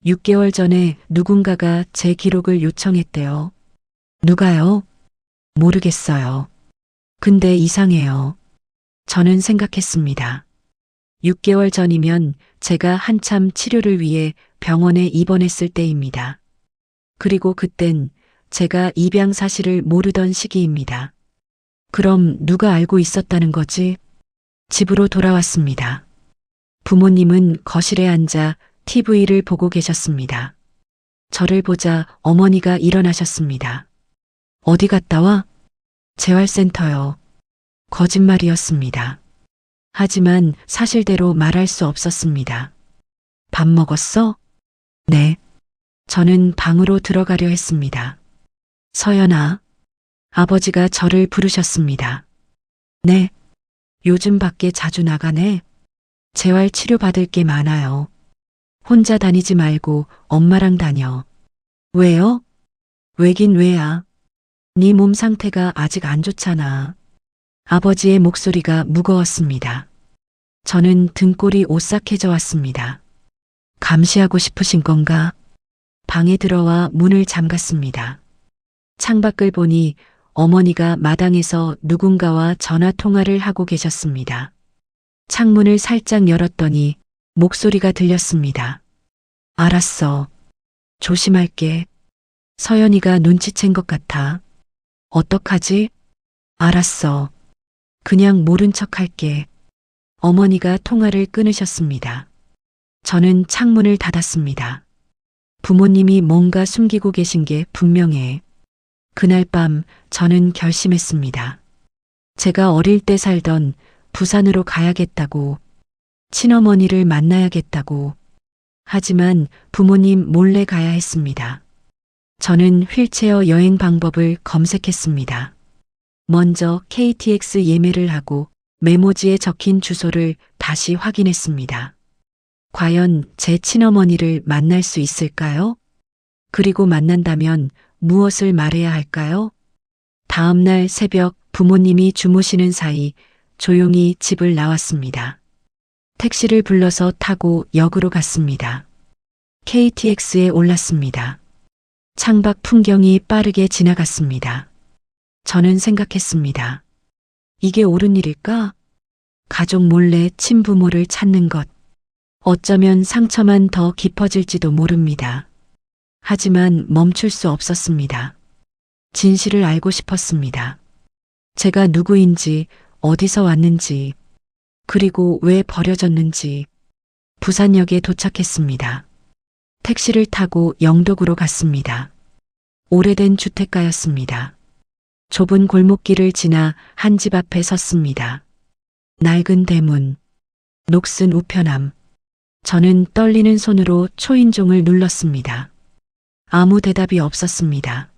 6개월 전에 누군가가 제 기록을 요청했대요. 누가요? 모르겠어요. 근데 이상해요. 저는 생각했습니다. 6개월 전이면 제가 한참 치료를 위해 병원에 입원했을 때입니다. 그리고 그땐 제가 입양 사실을 모르던 시기입니다. 그럼 누가 알고 있었다는 거지? 집으로 돌아왔습니다. 부모님은 거실에 앉아 TV를 보고 계셨습니다. 저를 보자 어머니가 일어나셨습니다. 어디 갔다 와? 재활센터요. 거짓말이었습니다. 하지만 사실대로 말할 수 없었습니다. 밥 먹었어? 네. 저는 방으로 들어가려 했습니다. 서연아. 아버지가 저를 부르셨습니다. 네. 요즘 밖에 자주 나가네. 재활 치료 받을 게 많아요. 혼자 다니지 말고 엄마랑 다녀. 왜요? 왜긴 왜야. 네 몸 상태가 아직 안 좋잖아. 아버지의 목소리가 무거웠습니다. 저는 등골이 오싹해져 왔습니다. 감시하고 싶으신 건가? 방에 들어와 문을 잠갔습니다. 창밖을 보니 어머니가 마당에서 누군가와 전화 통화를 하고 계셨습니다. 창문을 살짝 열었더니 목소리가 들렸습니다. 알았어. 조심할게. 서연이가 눈치챈 것 같아. 어떡하지? 알았어. 그냥 모른 척 할게. 어머니가 통화를 끊으셨습니다. 저는 창문을 닫았습니다. 부모님이 뭔가 숨기고 계신 게 분명해. 그날 밤 저는 결심했습니다. 제가 어릴 때 살던 부산으로 가야겠다고, 친어머니를 만나야겠다고. 하지만 부모님 몰래 가야 했습니다. 저는 휠체어 여행 방법을 검색했습니다. 먼저 KTX 예매를 하고 메모지에 적힌 주소를 다시 확인했습니다. 과연 제 친어머니를 만날 수 있을까요? 그리고 만난다면 무엇을 말해야 할까요? 다음 날 새벽 부모님이 주무시는 사이 조용히 집을 나왔습니다. 택시를 불러서 타고 역으로 갔습니다. KTX에 올랐습니다. 창밖 풍경이 빠르게 지나갔습니다. 저는 생각했습니다. 이게 옳은 일일까? 가족 몰래 친부모를 찾는 것. 어쩌면 상처만 더 깊어질지도 모릅니다. 하지만 멈출 수 없었습니다. 진실을 알고 싶었습니다. 제가 누구인지, 어디서 왔는지, 그리고 왜 버려졌는지. 부산역에 도착했습니다. 택시를 타고 영도구로 갔습니다. 오래된 주택가였습니다. 좁은 골목길을 지나 한 집 앞에 섰습니다. 낡은 대문, 녹슨 우편함. 저는 떨리는 손으로 초인종을 눌렀습니다. 아무 대답이 없었습니다.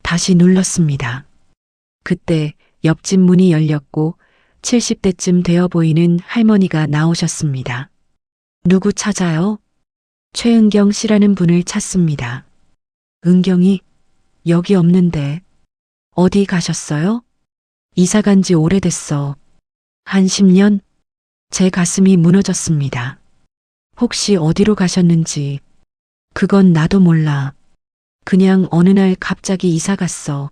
다시 눌렀습니다. 그때 옆집 문이 열렸고 70대쯤 되어 보이는 할머니가 나오셨습니다. 누구 찾아요? 최은경 씨라는 분을 찾습니다. 은경이? 여기 없는데. 어디 가셨어요? 이사 간 지 오래됐어. 한 10년? 제 가슴이 무너졌습니다. 혹시 어디로 가셨는지. 그건 나도 몰라. 그냥 어느 날 갑자기 이사 갔어.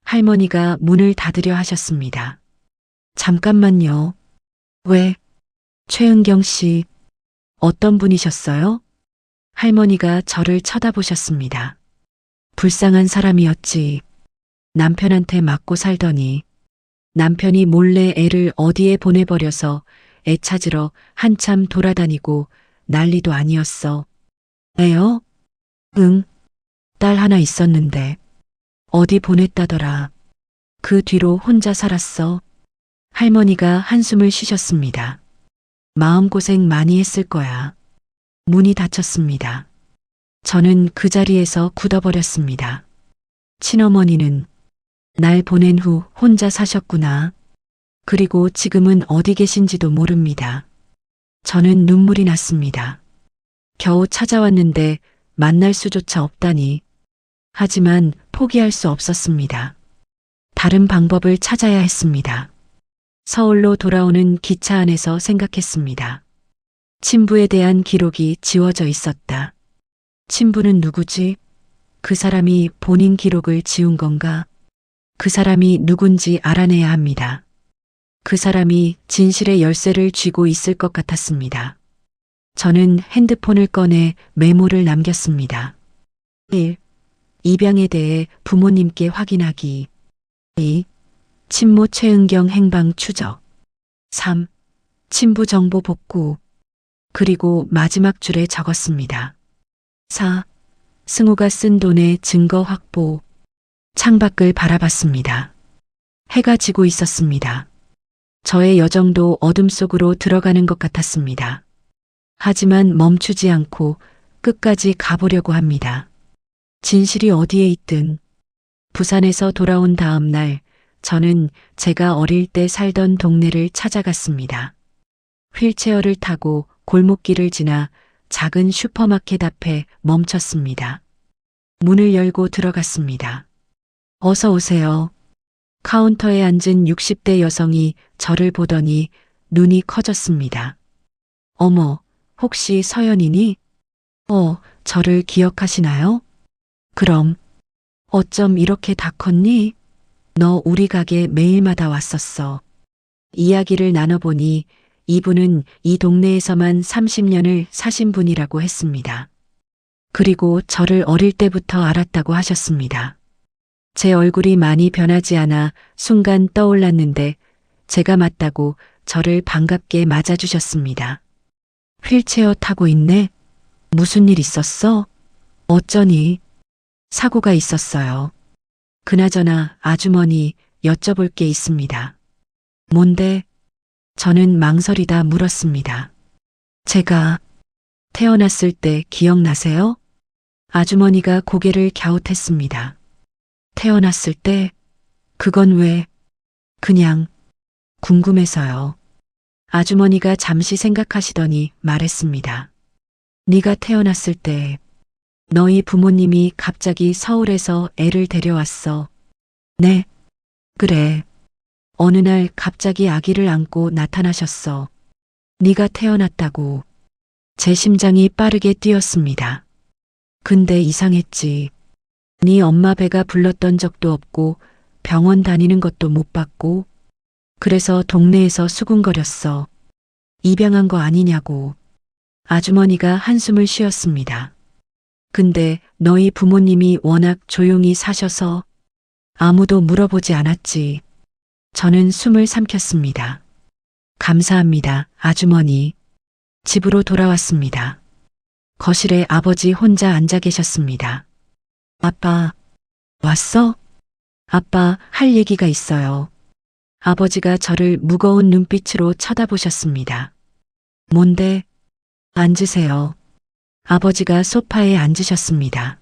할머니가 문을 닫으려 하셨습니다. 잠깐만요. 왜? 최은경 씨. 어떤 분이셨어요? 할머니가 저를 쳐다보셨습니다. 불쌍한 사람이었지. 남편한테 맞고 살더니 남편이 몰래 애를 어디에 보내버려서 애 찾으러 한참 돌아다니고 난리도 아니었어. 애요? 응. 딸 하나 있었는데 어디 보냈다더라. 그 뒤로 혼자 살았어. 할머니가 한숨을 쉬셨습니다. 마음고생 많이 했을 거야. 문이 닫혔습니다. 저는 그 자리에서 굳어버렸습니다. 친어머니는 날 보낸 후 혼자 사셨구나. 그리고 지금은 어디 계신지도 모릅니다. 저는 눈물이 났습니다. 겨우 찾아왔는데 만날 수조차 없다니. 하지만 포기할 수 없었습니다. 다른 방법을 찾아야 했습니다. 서울로 돌아오는 기차 안에서 생각했습니다. 친부에 대한 기록이 지워져 있었다. 친부는 누구지? 그 사람이 본인 기록을 지운 건가? 그 사람이 누군지 알아내야 합니다. 그 사람이 진실의 열쇠를 쥐고 있을 것 같았습니다. 저는 핸드폰을 꺼내 메모를 남겼습니다. 1. 입양에 대해 부모님께 확인하기. 2. 친모 최은경 행방 추적. 3. 친부 정보 복구. 그리고 마지막 줄에 적었습니다. 4. 승우가 쓴 돈의 증거 확보. 창밖을 바라봤습니다. 해가 지고 있었습니다. 저의 여정도 어둠 속으로 들어가는 것 같았습니다. 하지만 멈추지 않고 끝까지 가보려고 합니다. 진실이 어디에 있든. 부산에서 돌아온 다음 날, 저는 제가 어릴 때 살던 동네를 찾아갔습니다. 휠체어를 타고 골목길을 지나 작은 슈퍼마켓 앞에 멈췄습니다. 문을 열고 들어갔습니다. 어서 오세요. 카운터에 앉은 60대 여성이 저를 보더니 눈이 커졌습니다. 어머, 혹시 서연이니? 저를 기억하시나요? 그럼, 어쩜 이렇게 다 컸니? 너 우리 가게 매일마다 왔었어. 이야기를 나눠보니 이분은 이 동네에서만 30년을 사신 분이라고 했습니다. 그리고 저를 어릴 때부터 알았다고 하셨습니다. 제 얼굴이 많이 변하지 않아 순간 떠올랐는데 제가 맞다고 저를 반갑게 맞아주셨습니다. 휠체어 타고 있네? 무슨 일 있었어? 어쩌니? 사고가 있었어요. 그나저나 아주머니 여쭤볼 게 있습니다. 뭔데? 저는 망설이다 물었습니다. 제가 태어났을 때 기억나세요? 아주머니가 고개를 갸웃했습니다. 태어났을 때? 그건 왜? 그냥 궁금해서요. 아주머니가 잠시 생각하시더니 말했습니다. 네가 태어났을 때 너희 부모님이 갑자기 서울에서 애를 데려왔어. 네, 그래. 어느 날 갑자기 아기를 안고 나타나셨어. 네가 태어났다고. 제 심장이 빠르게 뛰었습니다. 근데 이상했지. 네 엄마 배가 불렀던 적도 없고 병원 다니는 것도 못 봤고 그래서 동네에서 수군거렸어. 입양한 거 아니냐고. 아주머니가 한숨을 쉬었습니다. 근데 너희 부모님이 워낙 조용히 사셔서 아무도 물어보지 않았지. 저는 숨을 삼켰습니다. 감사합니다, 아주머니. 집으로 돌아왔습니다. 거실에 아버지 혼자 앉아 계셨습니다. 아빠, 왔어? 아빠, 할 얘기가 있어요. 아버지가 저를 무거운 눈빛으로 쳐다보셨습니다. 뭔데? 앉으세요. 아버지가 소파에 앉으셨습니다.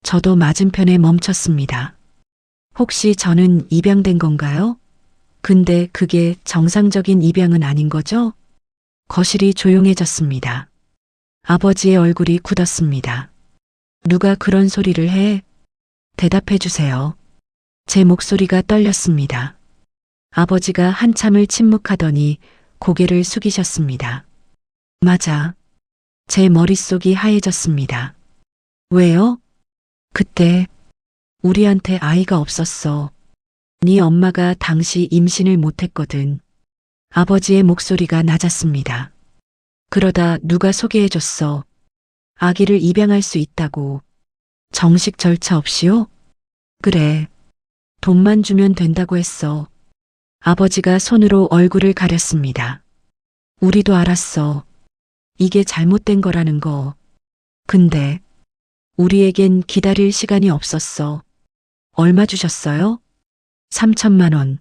저도 맞은편에 멈췄습니다. 혹시 저는 입양된 건가요? 근데 그게 정상적인 입양은 아닌 거죠? 거실이 조용해졌습니다. 아버지의 얼굴이 굳었습니다. 누가 그런 소리를 해? 대답해 주세요. 제 목소리가 떨렸습니다. 아버지가 한참을 침묵하더니 고개를 숙이셨습니다. 맞아. 제 머릿속이 하얘졌습니다. 왜요? 그때 우리한테 아이가 없었어. 네 엄마가 당시 임신을 못했거든. 아버지의 목소리가 낮았습니다. 그러다 누가 소개해줬어. 아기를 입양할 수 있다고. 정식 절차 없이요? 그래. 돈만 주면 된다고 했어. 아버지가 손으로 얼굴을 가렸습니다. 우리도 알았어. 이게 잘못된 거라는 거. 근데 우리에겐 기다릴 시간이 없었어. 얼마 주셨어요? 3천만 원.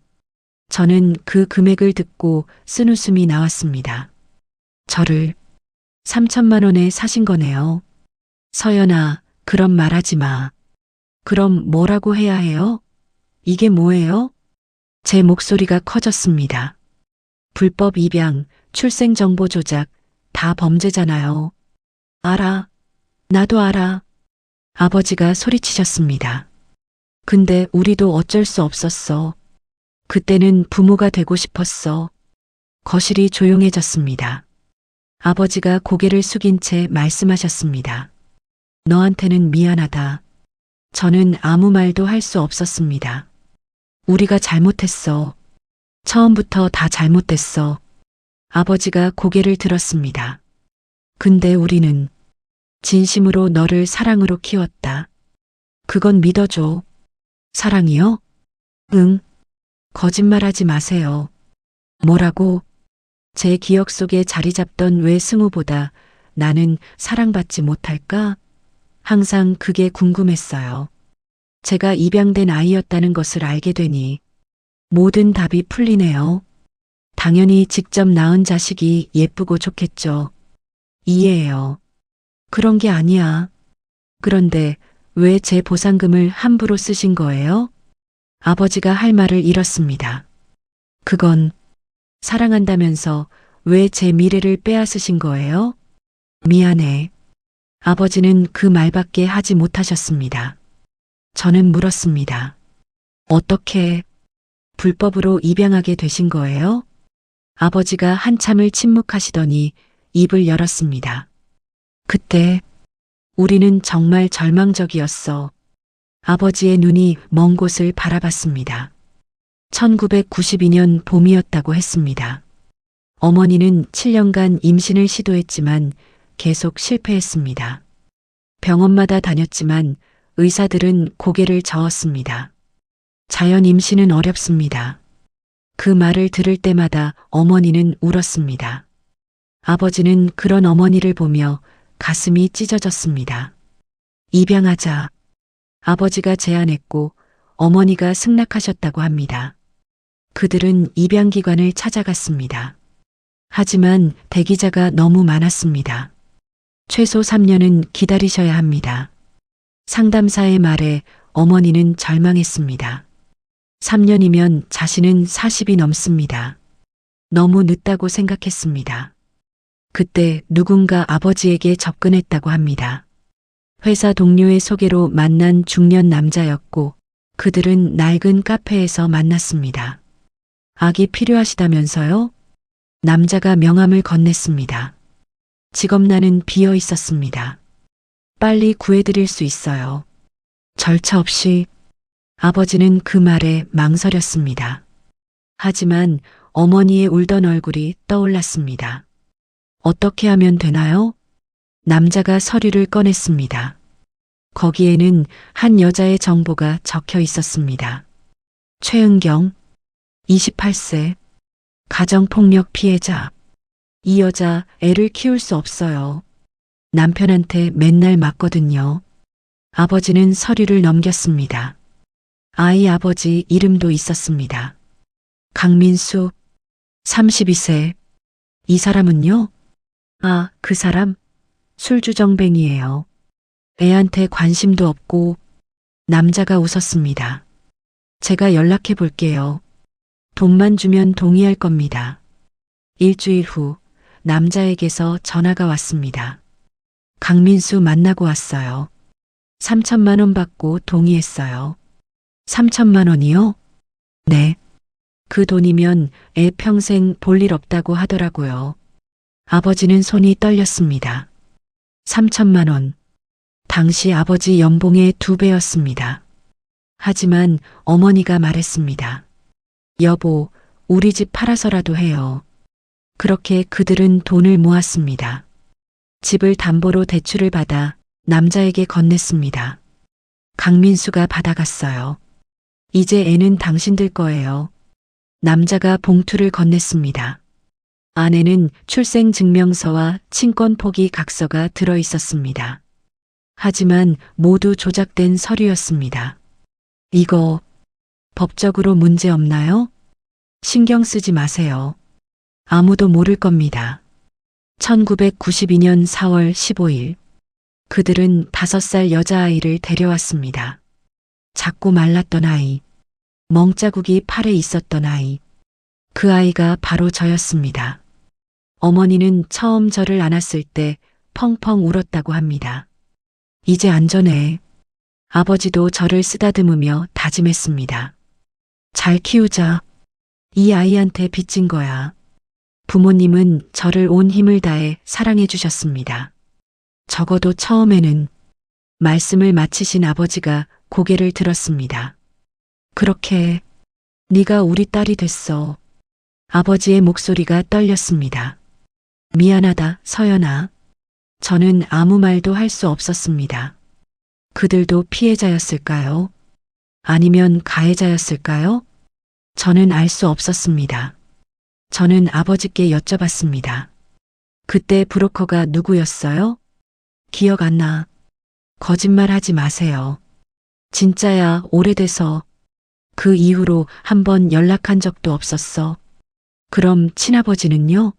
저는 그 금액을 듣고 쓴웃음이 나왔습니다. 저를 3천만 원에 사신 거네요. 서연아, 그런 말 하지 마. 그럼 뭐라고 해야 해요? 이게 뭐예요? 제 목소리가 커졌습니다. 불법 입양, 출생정보 조작, 다 범죄잖아요. 알아. 나도 알아. 아버지가 소리치셨습니다. 근데 우리도 어쩔 수 없었어. 그때는 부모가 되고 싶었어. 거실이 조용해졌습니다. 아버지가 고개를 숙인 채 말씀하셨습니다. 너한테는 미안하다. 저는 아무 말도 할 수 없었습니다. 우리가 잘못했어. 처음부터 다 잘못됐어. 아버지가 고개를 들었습니다. 근데 우리는 진심으로 너를 사랑으로 키웠다. 그건 믿어줘. 사랑이요? 응. 거짓말하지 마세요. 뭐라고? 제 기억 속에 자리 잡던 왜 승우보다 나는 사랑받지 못할까? 항상 그게 궁금했어요. 제가 입양된 아이였다는 것을 알게 되니 모든 답이 풀리네요. 당연히 직접 낳은 자식이 예쁘고 좋겠죠. 이해해요. 그런 게 아니야. 그런데 왜 제 보상금을 함부로 쓰신 거예요? 아버지가 할 말을 잃었습니다. 그건 사랑한다면서 왜 제 미래를 빼앗으신 거예요? 미안해. 아버지는 그 말밖에 하지 못하셨습니다. 저는 물었습니다. 어떻게 불법으로 입양하게 되신 거예요? 아버지가 한참을 침묵하시더니 입을 열었습니다. 그때 우리는 정말 절망적이었어. 아버지의 눈이 먼 곳을 바라봤습니다. 1992년 봄이었다고 했습니다. 어머니는 7년간 임신을 시도했지만 계속 실패했습니다. 병원마다 다녔지만 의사들은 고개를 저었습니다. 자연 임신은 어렵습니다. 그 말을 들을 때마다 어머니는 울었습니다. 아버지는 그런 어머니를 보며 가슴이 찢어졌습니다. 입양하자. 아버지가 제안했고 어머니가 승낙하셨다고 합니다. 그들은 입양기관을 찾아갔습니다. 하지만 대기자가 너무 많았습니다. 최소 3년은 기다리셔야 합니다. 상담사의 말에 어머니는 절망했습니다. 3년이면 자신은 40이 넘습니다. 너무 늦다고 생각했습니다. 그때 누군가 아버지에게 접근했다고 합니다. 회사 동료의 소개로 만난 중년 남자였고 그들은 낡은 카페에서 만났습니다. 아기 필요하시다면서요? 남자가 명함을 건넸습니다. 직업란은 비어 있었습니다. 빨리 구해드릴 수 있어요. 절차 없이. 아버지는 그 말에 망설였습니다. 하지만 어머니의 울던 얼굴이 떠올랐습니다. 어떻게 하면 되나요? 남자가 서류를 꺼냈습니다. 거기에는 한 여자의 정보가 적혀 있었습니다. 최은경, 28세, 가정폭력 피해자. 이 여자 애를 키울 수 없어요. 남편한테 맨날 맞거든요. 아버지는 서류를 넘겼습니다. 아이 아버지 이름도 있었습니다. 강민수, 32세. 이 사람은요? 아, 그 사람? 술주정뱅이에요. 애한테 관심도 없고. 남자가 웃었습니다. 제가 연락해 볼게요. 돈만 주면 동의할 겁니다. 일주일 후 남자에게서 전화가 왔습니다. 강민수 만나고 왔어요. 3천만 원 받고 동의했어요. 3천만 원이요? 네. 그 돈이면 애 평생 볼 일 없다고 하더라고요. 아버지는 손이 떨렸습니다. 3천만 원. 당시 아버지 연봉의 2배였습니다. 하지만 어머니가 말했습니다. 여보, 우리 집 팔아서라도 해요. 그렇게 그들은 돈을 모았습니다. 집을 담보로 대출을 받아 남자에게 건넸습니다. 강민수가 받아갔어요. 이제 애는 당신들 거예요. 남자가 봉투를 건넸습니다. 안에는 출생증명서와 친권 포기 각서가 들어 있었습니다. 하지만 모두 조작된 서류였습니다. 이거 법적으로 문제 없나요? 신경 쓰지 마세요. 아무도 모를 겁니다. 1992년 4월 15일 그들은 5살 여자아이를 데려왔습니다. 작고 말랐던 아이, 멍자국이 팔에 있었던 아이. 그 아이가 바로 저였습니다. 어머니는 처음 저를 안았을 때 펑펑 울었다고 합니다. 이제 안전해. 아버지도 저를 쓰다듬으며 다짐했습니다. 잘 키우자. 이 아이한테 빚진 거야. 부모님은 저를 온 힘을 다해 사랑해 주셨습니다. 적어도 처음에는. 말씀을 마치신 아버지가 고개를 들었습니다. 그렇게 네가 우리 딸이 됐어. 아버지의 목소리가 떨렸습니다. 미안하다, 서연아. 저는 아무 말도 할 수 없었습니다. 그들도 피해자였을까요? 아니면 가해자였을까요? 저는 알 수 없었습니다. 저는 아버지께 여쭤봤습니다. 그때 브로커가 누구였어요? 기억 안 나. 거짓말 하지 마세요. 진짜야, 오래돼서. 그 이후로 한 번 연락한 적도 없었어. 그럼 친아버지는요?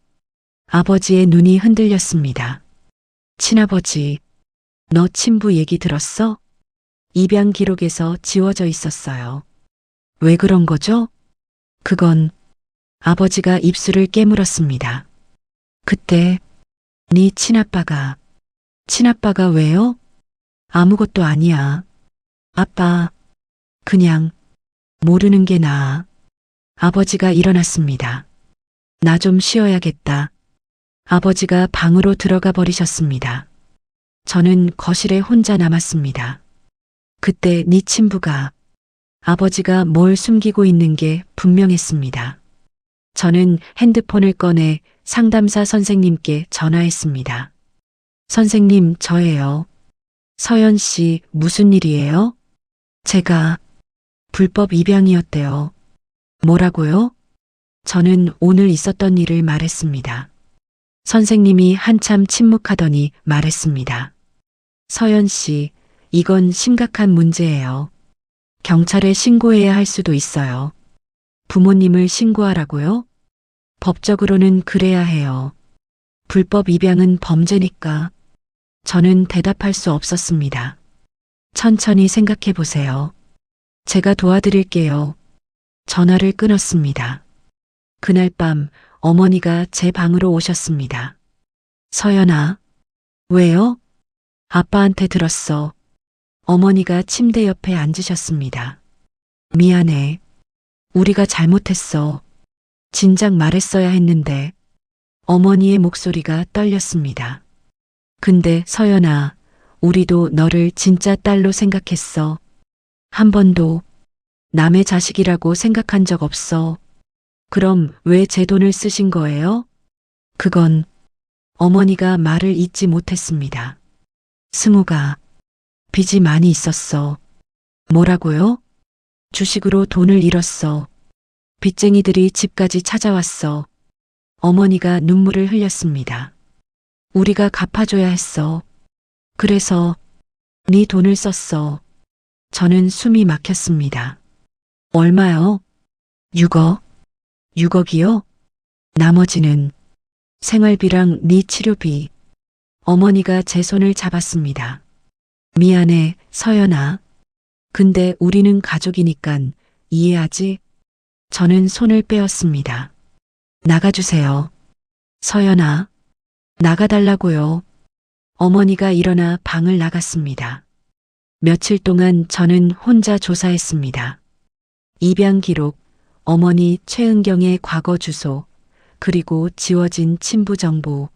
아버지의 눈이 흔들렸습니다. 친아버지, 너 친부 얘기 들었어? 입양 기록에서 지워져 있었어요. 왜 그런 거죠? 그건 아버지가 입술을 깨물었습니다. 그때 네 친아빠가 왜요? 아무것도 아니야. 아빠, 그냥 모르는 게 나아. 아버지가 일어났습니다. 나 좀 쉬어야겠다. 아버지가 방으로 들어가 버리셨습니다. 저는 거실에 혼자 남았습니다. 그때 네 친부가 아버지가 뭘 숨기고 있는 게 분명했습니다. 저는 핸드폰을 꺼내 상담사 선생님께 전화했습니다. 선생님, 저예요. 서연 씨, 무슨 일이에요? 제가 불법 입양이었대요. 뭐라고요? 저는 오늘 있었던 일을 말했습니다. 선생님이 한참 침묵하더니 말했습니다. 서연 씨, 이건 심각한 문제예요. 경찰에 신고해야 할 수도 있어요. 부모님을 신고하라고요? 법적으로는 그래야 해요. 불법 입양은 범죄니까. 저는 대답할 수 없었습니다. 천천히 생각해 보세요. 제가 도와드릴게요. 전화를 끊었습니다. 그날 밤 어머니가 제 방으로 오셨습니다. 서연아, 왜요? 아빠한테 들었어. 어머니가 침대 옆에 앉으셨습니다. 미안해. 우리가 잘못했어. 진작 말했어야 했는데. 어머니의 목소리가 떨렸습니다. 근데 서연아, 우리도 너를 진짜 딸로 생각했어. 한 번도 남의 자식이라고 생각한 적 없어. 그럼 왜 제 돈을 쓰신 거예요? 그건 어머니가 말을 잇지 못했습니다. 승우가 빚이 많이 있었어. 뭐라고요? 주식으로 돈을 잃었어. 빚쟁이들이 집까지 찾아왔어. 어머니가 눈물을 흘렸습니다. 우리가 갚아줘야 했어. 그래서 네 돈을 썼어. 저는 숨이 막혔습니다. 얼마요? 6억. 6억이요? 나머지는 생활비랑 네 치료비. 어머니가 제 손을 잡았습니다. 미안해, 서연아. 근데 우리는 가족이니깐 이해하지? 저는 손을 빼었습니다. 나가주세요. 서연아, 나가달라고요. 어머니가 일어나 방을 나갔습니다. 며칠 동안 저는 혼자 조사했습니다. 입양 기록, 어머니 최은경의 과거 주소, 그리고 지워진 친부 정보,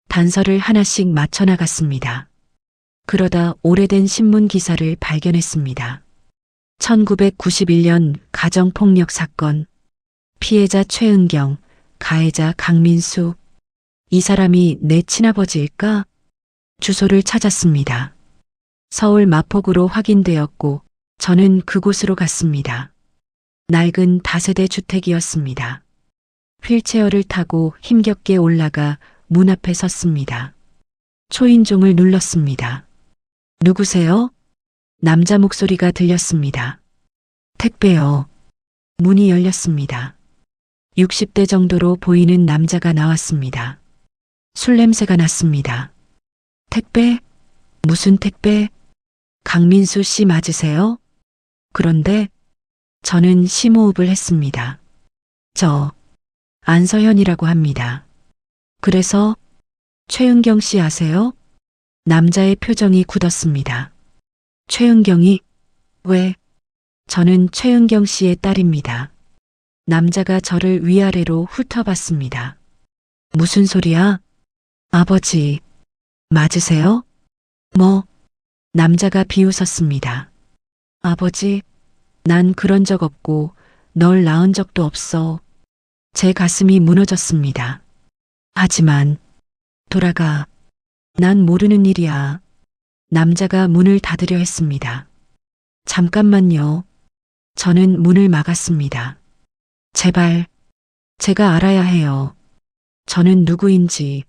단서를 하나씩 맞춰나갔습니다. 그러다 오래된 신문 기사를 발견했습니다. 1991년 가정폭력 사건, 피해자 최은경, 가해자 강민수. 이 사람이 내 친아버지일까? 주소를 찾았습니다. 서울 마포구로 확인되었고 저는 그곳으로 갔습니다. 낡은 다세대 주택이었습니다. 휠체어를 타고 힘겹게 올라가 문 앞에 섰습니다. 초인종을 눌렀습니다. 누구세요? 남자 목소리가 들렸습니다. 택배요. 문이 열렸습니다. 60대 정도로 보이는 남자가 나왔습니다. 술 냄새가 났습니다. 택배? 무슨 택배? 강민수 씨 맞으세요? 그런데 저는 심호흡을 했습니다. 저 안서현이라고 합니다. 그래서 최은경 씨 아세요? 남자의 표정이 굳었습니다. 최은경이? 왜? 저는 최은경 씨의 딸입니다. 남자가 저를 위아래로 훑어봤습니다. 무슨 소리야? 아버지, 맞으세요? 뭐? 남자가 비웃었습니다. 아버지, 난 그런 적 없고 널 낳은 적도 없어. 제 가슴이 무너졌습니다. 하지만 돌아가. 난 모르는 일이야. 남자가 문을 닫으려 했습니다. 잠깐만요. 저는 문을 막았습니다. 제발, 제가 알아야 해요. 저는 누구인지.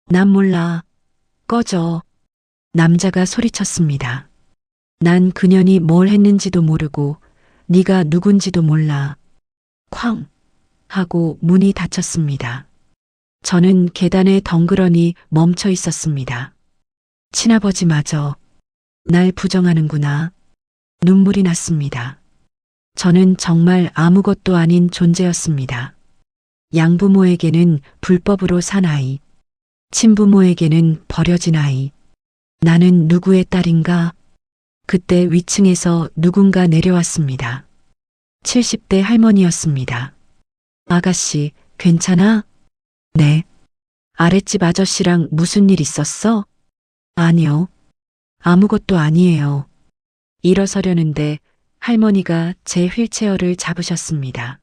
난 몰라. 꺼져. 남자가 소리쳤습니다. 난 그년이 뭘 했는지도 모르고 네가 누군지도 몰라. 쾅 하고 문이 닫혔습니다. 저는 계단에 덩그러니 멈춰 있었습니다. 친아버지마저 날 부정하는구나. 눈물이 났습니다. 저는 정말 아무것도 아닌 존재였습니다. 양부모에게는 불법으로 산 아이, 친부모에게는 버려진 아이. 나는 누구의 딸인가? 그때 위층에서 누군가 내려왔습니다. 70대 할머니였습니다. 아가씨, 괜찮아? 네. 아랫집 아저씨랑 무슨 일 있었어? 아니요. 아무것도 아니에요. 일어서려는데 할머니가 제 휠체어를 잡으셨습니다.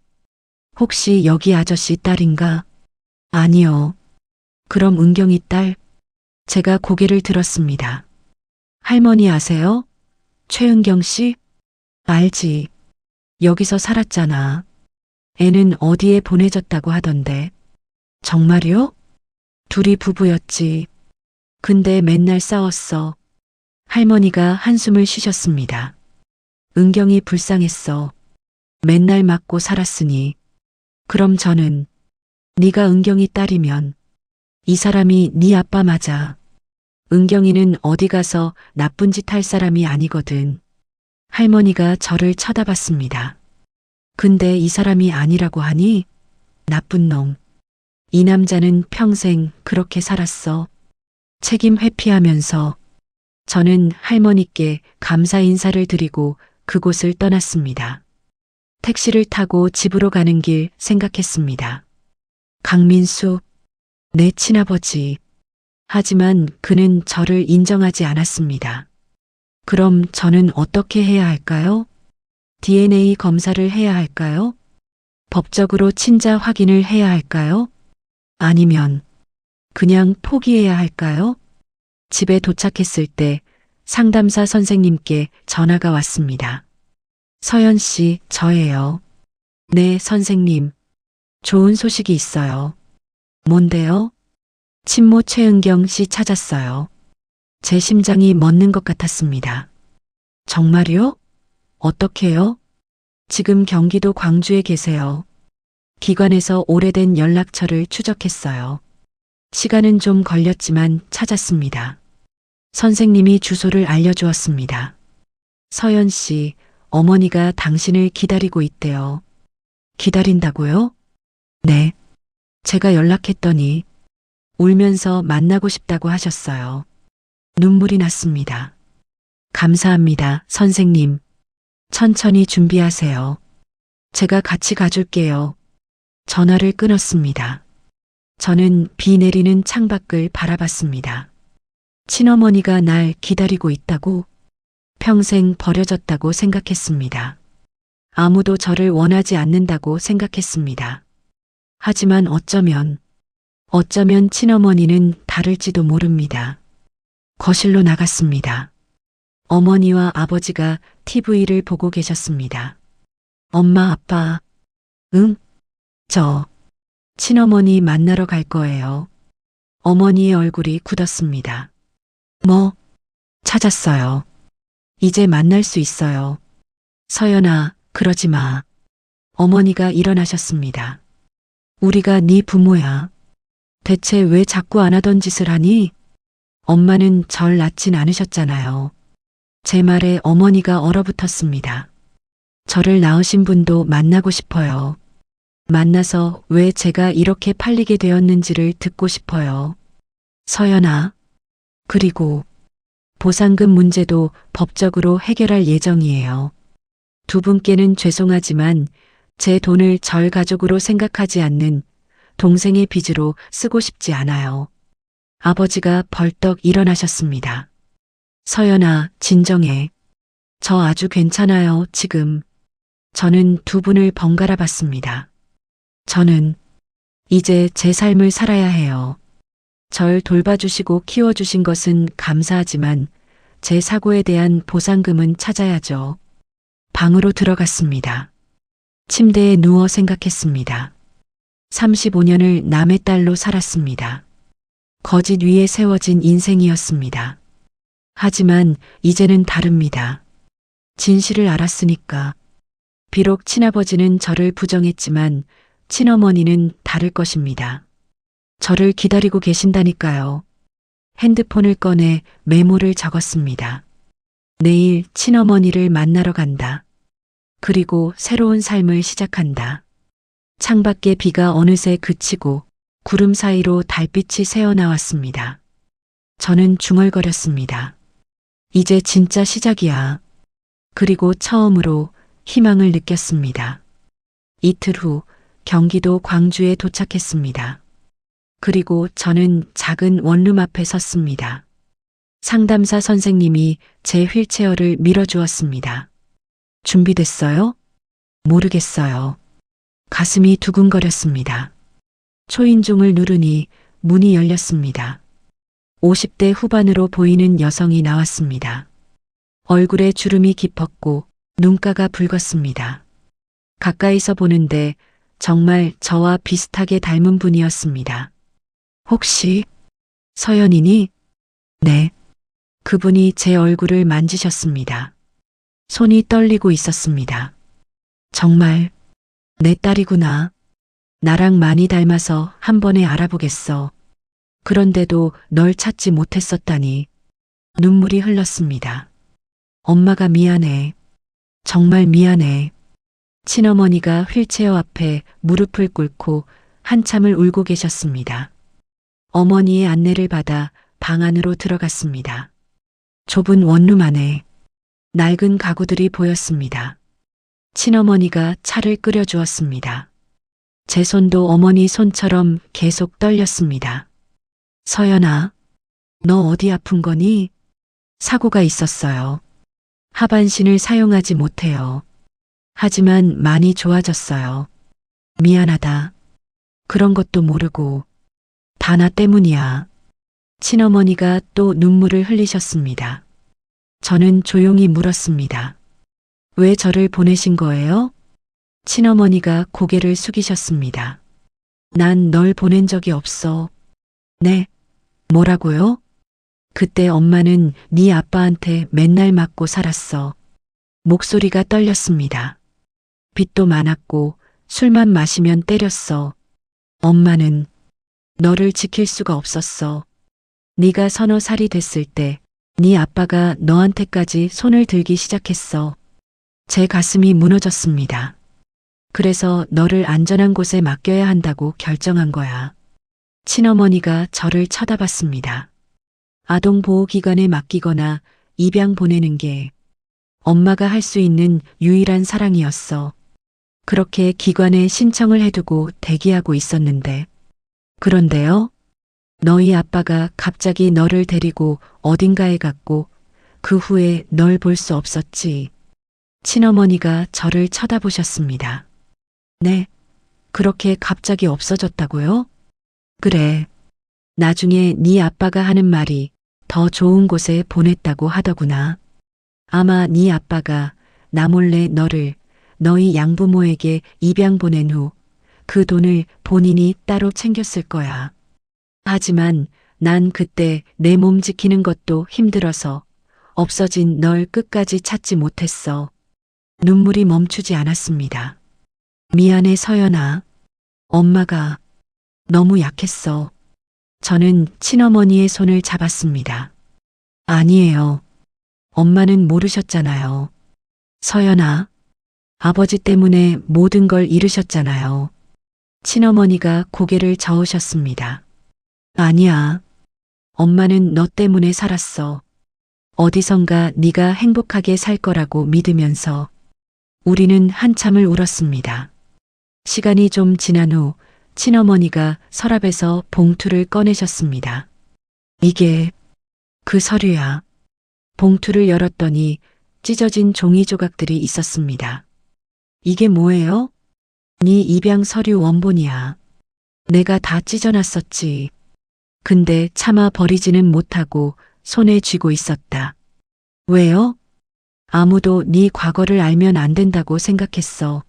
혹시 여기 아저씨 딸인가? 아니요. 그럼 은경이 딸? 제가 고개를 들었습니다. 할머니 아세요? 최은경 씨? 알지. 여기서 살았잖아. 애는 어디에 보내졌다고 하던데. 정말요? 둘이 부부였지. 근데 맨날 싸웠어. 할머니가 한숨을 쉬셨습니다. 은경이 불쌍했어. 맨날 맞고 살았으니. 그럼 저는 네가 은경이 딸이면 이 사람이 네 아빠 맞아. 은경이는 어디 가서 나쁜 짓 할 사람이 아니거든. 할머니가 저를 쳐다봤습니다. 근데 이 사람이 아니라고 하니? 나쁜 놈. 이 남자는 평생 그렇게 살았어. 책임 회피하면서 저는 할머니께 감사 인사를 드리고 그곳을 떠났습니다. 택시를 타고 집으로 가는 길 생각했습니다. 강민수, 내 친아버지. 하지만 그는 저를 인정하지 않았습니다. 그럼 저는 어떻게 해야 할까요? DNA 검사를 해야 할까요? 법적으로 친자 확인을 해야 할까요? 아니면 그냥 포기해야 할까요? 집에 도착했을 때 상담사 선생님께 전화가 왔습니다. 서연 씨, 저예요. 네, 선생님. 좋은 소식이 있어요. 뭔데요? 친모 최은경 씨 찾았어요. 제 심장이 멎는 것 같았습니다. 정말요? 어떻게요? 지금 경기도 광주에 계세요. 기관에서 오래된 연락처를 추적했어요. 시간은 좀 걸렸지만 찾았습니다. 선생님이 주소를 알려주었습니다. 서연 씨, 어머니가 당신을 기다리고 있대요. 기다린다고요? 네. 제가 연락했더니 울면서 만나고 싶다고 하셨어요. 눈물이 났습니다. 감사합니다, 선생님. 천천히 준비하세요. 제가 같이 가줄게요. 전화를 끊었습니다. 저는 비 내리는 창밖을 바라봤습니다. 친어머니가 날 기다리고 있다고, 평생 버려졌다고 생각했습니다. 아무도 저를 원하지 않는다고 생각했습니다. 하지만 어쩌면 친어머니는 다를지도 모릅니다. 거실로 나갔습니다. 어머니와 아버지가 TV를 보고 계셨습니다. 엄마, 아빠, 응? 저, 친어머니 만나러 갈 거예요. 어머니의 얼굴이 굳었습니다. 뭐? 찾았어요. 이제 만날 수 있어요. 서연아, 그러지 마. 어머니가 일어나셨습니다. 우리가 네 부모야. 대체 왜 자꾸 안 하던 짓을 하니? 엄마는 절 낳진 않으셨잖아요. 제 말에 어머니가 얼어붙었습니다. 저를 낳으신 분도 만나고 싶어요. 만나서 왜 제가 이렇게 팔리게 되었는지를 듣고 싶어요. 서연아. 그리고 보상금 문제도 법적으로 해결할 예정이에요. 두 분께는 죄송하지만 제 돈을 절 가족으로 생각하지 않는 동생의 빚으로 쓰고 싶지 않아요. 아버지가 벌떡 일어나셨습니다. 서연아, 진정해. 저 아주 괜찮아요, 지금. 저는 두 분을 번갈아 봤습니다. 저는 이제 제 삶을 살아야 해요. 절 돌봐주시고 키워주신 것은 감사하지만 제 사고에 대한 보상금은 찾아야죠. 방으로 들어갔습니다. 침대에 누워 생각했습니다. 35년을 남의 딸로 살았습니다. 거짓 위에 세워진 인생이었습니다. 하지만 이제는 다릅니다. 진실을 알았으니까. 비록 친아버지는 저를 부정했지만 친어머니는 다를 것입니다. 저를 기다리고 계신다니까요. 핸드폰을 꺼내 메모를 적었습니다. 내일 친어머니를 만나러 간다. 그리고 새로운 삶을 시작한다. 창밖에 비가 어느새 그치고 구름 사이로 달빛이 새어나왔습니다. 저는 중얼거렸습니다. 이제 진짜 시작이야. 그리고 처음으로 희망을 느꼈습니다. 이틀 후 경기도 광주에 도착했습니다. 그리고 저는 작은 원룸 앞에 섰습니다. 상담사 선생님이 제 휠체어를 밀어주었습니다. 준비됐어요? 모르겠어요. 가슴이 두근거렸습니다. 초인종을 누르니 문이 열렸습니다. 50대 후반으로 보이는 여성이 나왔습니다. 얼굴에 주름이 깊었고 눈가가 붉었습니다. 가까이서 보는데 정말 저와 비슷하게 닮은 분이었습니다. 혹시 서연이니? 네. 그분이 제 얼굴을 만지셨습니다. 손이 떨리고 있었습니다. 정말 내 딸이구나. 나랑 많이 닮아서 한 번에 알아보겠어. 그런데도 널 찾지 못했었다니. 눈물이 흘렀습니다. 엄마가 미안해. 정말 미안해. 친어머니가 휠체어 앞에 무릎을 꿇고 한참을 울고 계셨습니다. 어머니의 안내를 받아 방 안으로 들어갔습니다. 좁은 원룸 안에 낡은 가구들이 보였습니다. 친어머니가 차를 끓여주었습니다. 제 손도 어머니 손처럼 계속 떨렸습니다. 서연아, 너 어디 아픈 거니? 사고가 있었어요. 하반신을 사용하지 못해요. 하지만 많이 좋아졌어요. 미안하다. 그런 것도 모르고 다 나 때문이야. 친어머니가 또 눈물을 흘리셨습니다. 저는 조용히 물었습니다. 왜 저를 보내신 거예요? 친어머니가 고개를 숙이셨습니다. 난 널 보낸 적이 없어. 네? 뭐라고요? 그때 엄마는 네 아빠한테 맨날 맞고 살았어. 목소리가 떨렸습니다. 빚도 많았고 술만 마시면 때렸어. 엄마는 너를 지킬 수가 없었어. 네가 서너 살이 됐을 때 네 아빠가 너한테까지 손을 들기 시작했어. 제 가슴이 무너졌습니다. 그래서 너를 안전한 곳에 맡겨야 한다고 결정한 거야. 친어머니가 저를 쳐다봤습니다. 아동보호기관에 맡기거나 입양 보내는 게 엄마가 할 수 있는 유일한 사랑이었어. 그렇게 기관에 신청을 해두고 대기하고 있었는데. 그런데요? 너희 아빠가 갑자기 너를 데리고 어딘가에 갔고 그 후에 널 볼 수 없었지. 친어머니가 저를 쳐다보셨습니다. 네, 그렇게 갑자기 없어졌다고요? 그래. 나중에 네 아빠가 하는 말이 더 좋은 곳에 보냈다고 하더구나. 아마 네 아빠가 나 몰래 너희 양부모에게 입양 보낸 후 그 돈을 본인이 따로 챙겼을 거야. 하지만 난 그때 내 몸 지키는 것도 힘들어서 없어진 널 끝까지 찾지 못했어. 눈물이 멈추지 않았습니다. 미안해 서연아. 엄마가 너무 약했어. 저는 친어머니의 손을 잡았습니다. 아니에요. 엄마는 모르셨잖아요. 서연아, 아버지 때문에 모든 걸 잃으셨잖아요. 친어머니가 고개를 저으셨습니다. 아니야. 엄마는 너 때문에 살았어. 어디선가 네가 행복하게 살 거라고 믿으면서. 우리는 한참을 울었습니다. 시간이 좀 지난 후 친어머니가 서랍에서 봉투를 꺼내셨습니다. 이게 그 서류야. 봉투를 열었더니 찢어진 종이 조각들이 있었습니다. 이게 뭐예요? 네 입양 서류 원본이야. 내가 다 찢어놨었지. 근데 차마 버리지는 못하고 손에 쥐고 있었다. 왜요? 아무도 네 과거를 알면 안 된다고 생각했어.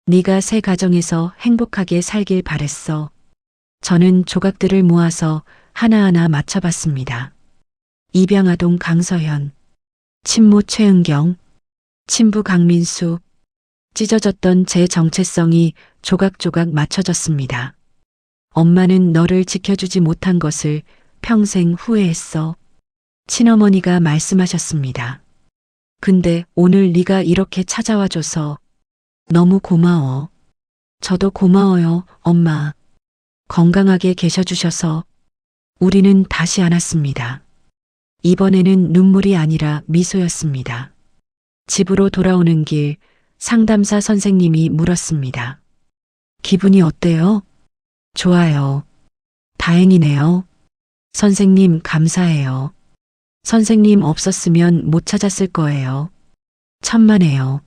네가 새 가정에서 행복하게 살길 바랬어. 저는 조각들을 모아서 하나하나 맞춰봤습니다. 입양아동 강서현, 친모 최은경, 친부 강민수, 찢어졌던 제 정체성이 조각조각 맞춰졌습니다. 엄마는 너를 지켜주지 못한 것을 평생 후회했어. 친어머니가 말씀하셨습니다. 근데 오늘 네가 이렇게 찾아와줘서 너무 고마워. 저도 고마워요, 엄마. 건강하게 계셔주셔서. 우리는 다시 안았습니다. 이번에는 눈물이 아니라 미소였습니다. 집으로 돌아오는 길 상담사 선생님이 물었습니다. 기분이 어때요? 좋아요. 다행이네요. 선생님 감사해요. 선생님 없었으면 못 찾았을 거예요. 천만에요.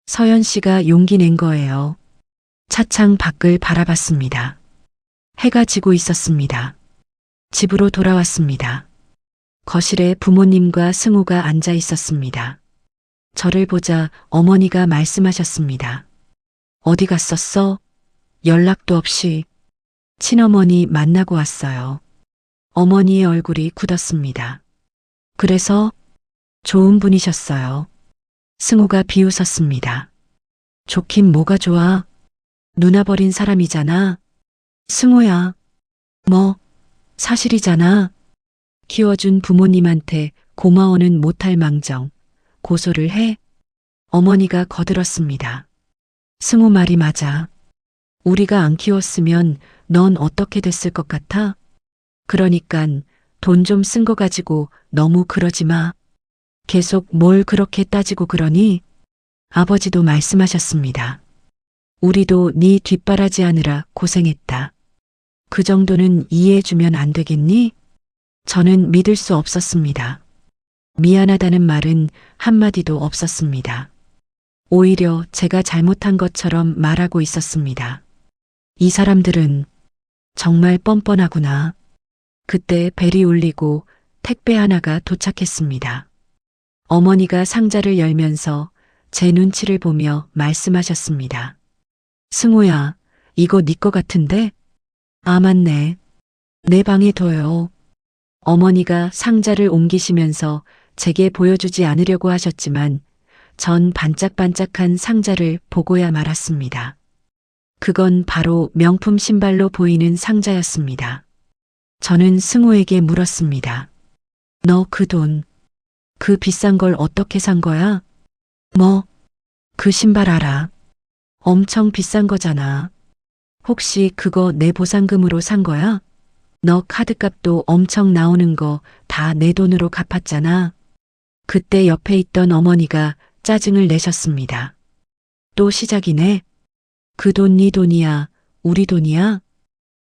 서연 씨가 용기 낸 거예요. 차창 밖을 바라봤습니다. 해가 지고 있었습니다. 집으로 돌아왔습니다. 거실에 부모님과 승우가 앉아 있었습니다. 저를 보자 어머니가 말씀하셨습니다. 어디 갔었어? 연락도 없이. 친어머니 만나고 왔어요. 어머니의 얼굴이 굳었습니다. 그래서 좋은 분이셨어요. 승우가 비웃었습니다. 좋긴 뭐가 좋아. 누나 버린 사람이잖아. 승우야. 뭐, 사실이잖아. 키워준 부모님한테 고마워는 못할 망정. 고소를 해? 어머니가 거들었습니다. 승우 말이 맞아. 우리가 안 키웠으면 넌 어떻게 됐을 것 같아? 그러니깐 돈 좀 쓴 거 가지고 너무 그러지 마. 계속 뭘 그렇게 따지고 그러니? 아버지도 말씀하셨습니다. 우리도 네 뒷바라지 하느라 고생했다. 그 정도는 이해해주면 안 되겠니? 저는 믿을 수 없었습니다. 미안하다는 말은 한마디도 없었습니다. 오히려 제가 잘못한 것처럼 말하고 있었습니다. 이 사람들은 정말 뻔뻔하구나. 그때 벨이 울리고 택배 하나가 도착했습니다. 어머니가 상자를 열면서 제 눈치를 보며 말씀하셨습니다. 승우야, 이거 네 거 같은데? 아, 맞네. 내 방에 둬요. 어머니가 상자를 옮기시면서 제게 보여주지 않으려고 하셨지만 전 반짝반짝한 상자를 보고야 말았습니다. 그건 바로 명품 신발로 보이는 상자였습니다. 저는 승우에게 물었습니다. 너 그 돈, 그 비싼 걸 어떻게 산 거야? 뭐, 그 신발 알아. 엄청 비싼 거잖아. 혹시 그거 내 보상금으로 산 거야? 너 카드값도 엄청 나오는 거 다 내 돈으로 갚았잖아. 그때 옆에 있던 어머니가 짜증을 내셨습니다. 또 시작이네. 그 돈 네 돈이야, 우리 돈이야?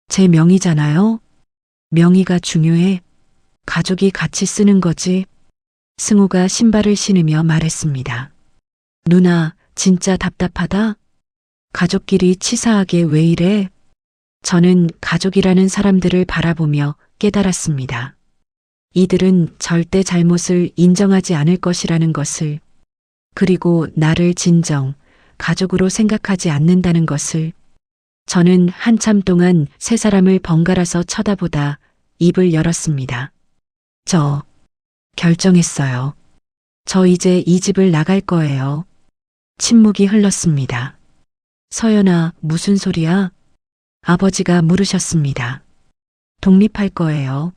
제 명의잖아요. 명의가 중요해. 가족이 같이 쓰는 거지. 승우가 신발을 신으며 말했습니다. 누나, 진짜 답답하다. 가족끼리 치사하게 왜 이래? 저는 가족이라는 사람들을 바라보며 깨달았습니다. 이들은 절대 잘못을 인정하지 않을 것이라는 것을, 그리고 나를 진정 가족으로 생각하지 않는다는 것을. 저는 한참 동안 세 사람을 번갈아서 쳐다보다 입을 열었습니다. 저 결정했어요. 저 이제 이 집을 나갈 거예요. 침묵이 흘렀습니다. 서연아, 무슨 소리야? 아버지가 물으셨습니다. 독립할 거예요.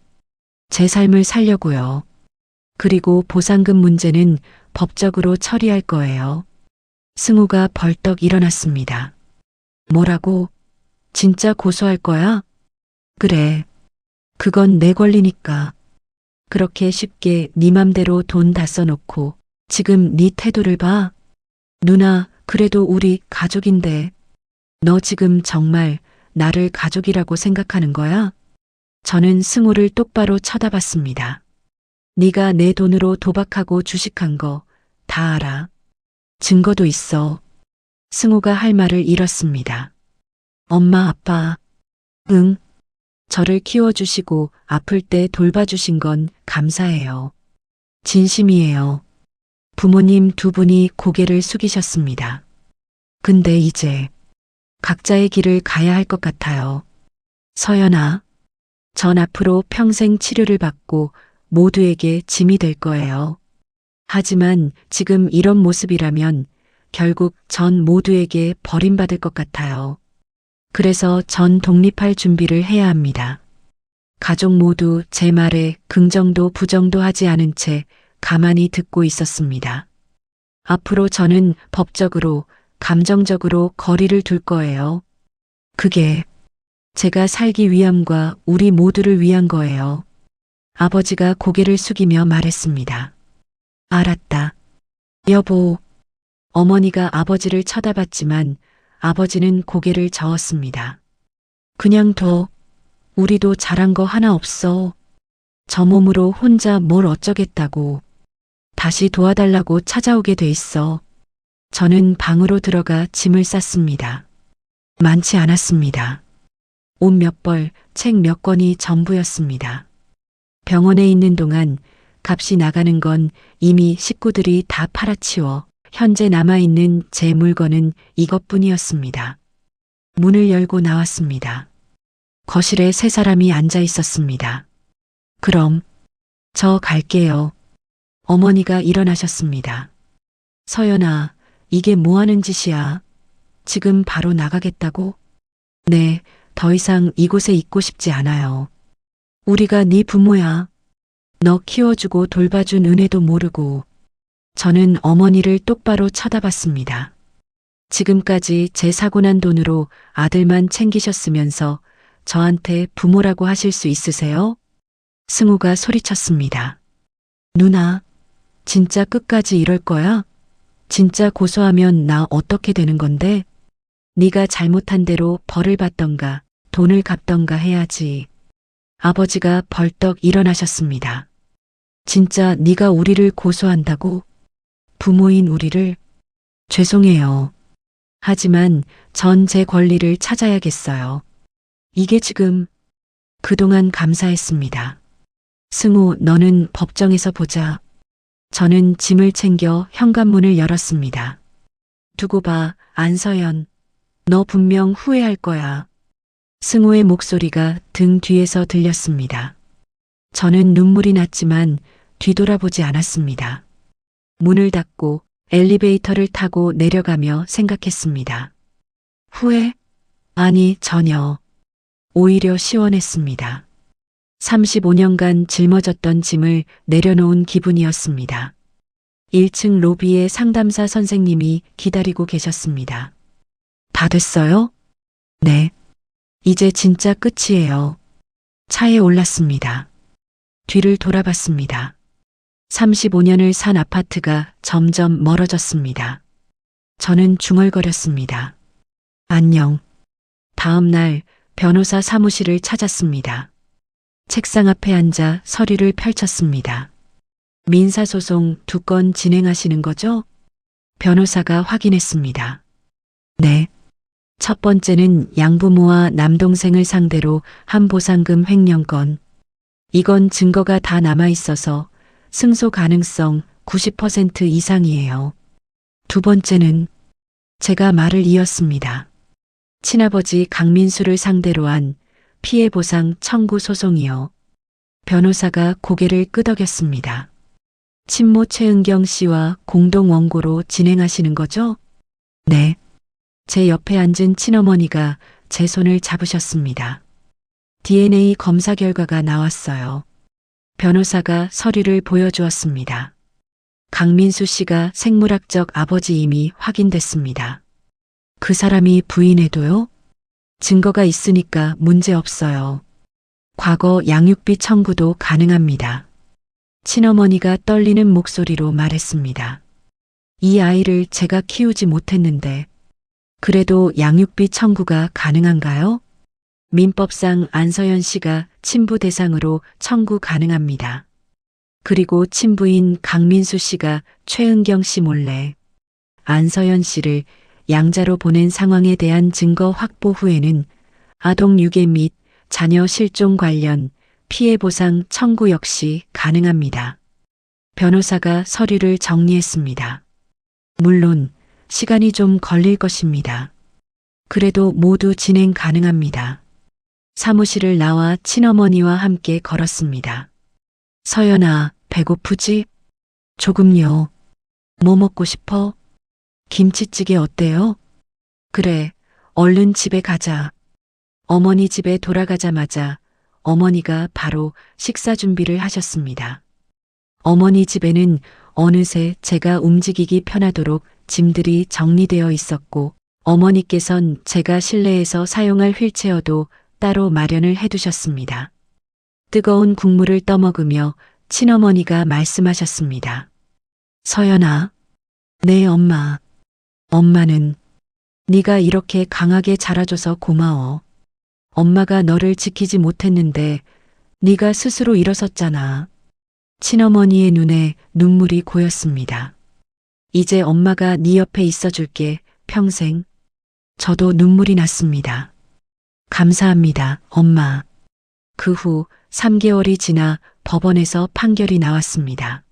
제 삶을 살려고요. 그리고 보상금 문제는 법적으로 처리할 거예요. 승우가 벌떡 일어났습니다. 뭐라고? 진짜 고소할 거야? 그래. 그건 내 권리니까. 그렇게 쉽게 네 맘대로 돈 다 써놓고 지금 네 태도를 봐. 누나, 그래도 우리 가족인데. 너 지금 정말 나를 가족이라고 생각하는 거야? 저는 승우를 똑바로 쳐다봤습니다. 네가 내 돈으로 도박하고 주식한 거 다 알아. 증거도 있어. 승우가 할 말을 잃었습니다. 엄마, 아빠. 응. 저를 키워주시고 아플 때 돌봐주신 건 감사해요. 진심이에요. 부모님 두 분이 고개를 숙이셨습니다. 근데 이제 각자의 길을 가야 할 것 같아요. 서연아, 전 앞으로 평생 치료를 받고 모두에게 짐이 될 거예요. 하지만 지금 이런 모습이라면 결국 전 모두에게 버림받을 것 같아요. 그래서 전 독립할 준비를 해야 합니다. 가족 모두 제 말에 긍정도 부정도 하지 않은 채 가만히 듣고 있었습니다. 앞으로 저는 법적으로, 감정적으로 거리를 둘 거예요. 그게 제가 살기 위함과 우리 모두를 위한 거예요. 아버지가 고개를 숙이며 말했습니다. 알았다. 여보. 어머니가 아버지를 쳐다봤지만 아버지는 고개를 저었습니다. 그냥 둬. 우리도 잘한 거 하나 없어. 저 몸으로 혼자 뭘 어쩌겠다고. 다시 도와달라고 찾아오게 돼 있어. 저는 방으로 들어가 짐을 쌌습니다. 많지 않았습니다. 옷 몇 벌, 책 몇 권이 전부였습니다. 병원에 있는 동안 값이 나가는 건 이미 식구들이 다 팔아치워 현재 남아있는 제 물건은 이것뿐이었습니다. 문을 열고 나왔습니다. 거실에 세 사람이 앉아 있었습니다. 그럼 저 갈게요. 어머니가 일어나셨습니다. 서연아, 이게 뭐 하는 짓이야? 지금 바로 나가겠다고? 네, 더 이상 이곳에 있고 싶지 않아요. 우리가 네 부모야. 너 키워주고 돌봐준 은혜도 모르고. 저는 어머니를 똑바로 쳐다봤습니다. 지금까지 제 사고난 돈으로 아들만 챙기셨으면서 저한테 부모라고 하실 수 있으세요? 승우가 소리쳤습니다. 누나, 진짜 끝까지 이럴 거야? 진짜 고소하면 나 어떻게 되는 건데? 네가 잘못한 대로 벌을 받던가 돈을 갚던가 해야지. 아버지가 벌떡 일어나셨습니다. 진짜 네가 우리를 고소한다고? 부모인 우리를? 죄송해요. 하지만 전 제 권리를 찾아야겠어요. 이게 지금. 그동안 감사했습니다. 승우, 너는 법정에서 보자. 저는 짐을 챙겨 현관문을 열었습니다. 두고 봐, 안서연. 너 분명 후회할 거야. 승우의 목소리가 등 뒤에서 들렸습니다. 저는 눈물이 났지만 뒤돌아보지 않았습니다. 문을 닫고 엘리베이터를 타고 내려가며 생각했습니다. 후회? 아니, 전혀. 오히려 시원했습니다. 35년간 짊어졌던 짐을 내려놓은 기분이었습니다. 1층 로비에 상담사 선생님이 기다리고 계셨습니다. 다 됐어요? 네. 이제 진짜 끝이에요. 차에 올랐습니다. 뒤를 돌아봤습니다. 35년을 산 아파트가 점점 멀어졌습니다. 저는 중얼거렸습니다. 안녕. 다음 날 변호사 사무실을 찾았습니다. 책상 앞에 앉아 서류를 펼쳤습니다. 민사소송 2건 진행하시는 거죠? 변호사가 확인했습니다. 네. 첫 번째는 양부모와 남동생을 상대로 한 보상금 횡령건. 이건 증거가 다 남아 있어서 승소 가능성 90% 이상이에요. 두 번째는 제가 말을 이었습니다. 친아버지 강민수를 상대로 한 피해보상 청구 소송이요. 변호사가 고개를 끄덕였습니다. 친모 최은경 씨와 공동 원고로 진행하시는 거죠? 네. 제 옆에 앉은 친어머니가 제 손을 잡으셨습니다. DNA 검사 결과가 나왔어요. 변호사가 서류를 보여주었습니다. 강민수 씨가 생물학적 아버지임이 확인됐습니다. 그 사람이 부인해도요? 증거가 있으니까 문제 없어요. 과거 양육비 청구도 가능합니다. 친어머니가 떨리는 목소리로 말했습니다. 이 아이를 제가 키우지 못했는데 그래도 양육비 청구가 가능한가요? 민법상 안서연 씨가 친부 대상으로 청구 가능합니다. 그리고 친부인 강민수 씨가 최은경 씨 몰래 안서연 씨를 양자로 보낸 상황에 대한 증거 확보 후에는 아동 유괴 및 자녀 실종 관련 피해 보상 청구 역시 가능합니다. 변호사가 서류를 정리했습니다. 물론 시간이 좀 걸릴 것입니다. 그래도 모두 진행 가능합니다. 사무실을 나와 친어머니와 함께 걸었습니다. 서연아, 배고프지? 조금요. 뭐 먹고 싶어? 김치찌개 어때요? 그래, 얼른 집에 가자. 어머니 집에 돌아가자마자 어머니가 바로 식사 준비를 하셨습니다. 어머니 집에는 어느새 제가 움직이기 편하도록 짐들이 정리되어 있었고 어머니께선 제가 실내에서 사용할 휠체어도 따로 마련을 해두셨습니다. 뜨거운 국물을 떠먹으며 친어머니가 말씀하셨습니다. 서연아, 네 엄마. 엄마는 네가 이렇게 강하게 자라줘서 고마워. 엄마가 너를 지키지 못했는데 네가 스스로 일어섰잖아. 친어머니의 눈에 눈물이 고였습니다. 이제 엄마가 네 옆에 있어줄게, 평생. 저도 눈물이 났습니다. 감사합니다, 엄마. 그 후 3개월이 지나 법원에서 판결이 나왔습니다.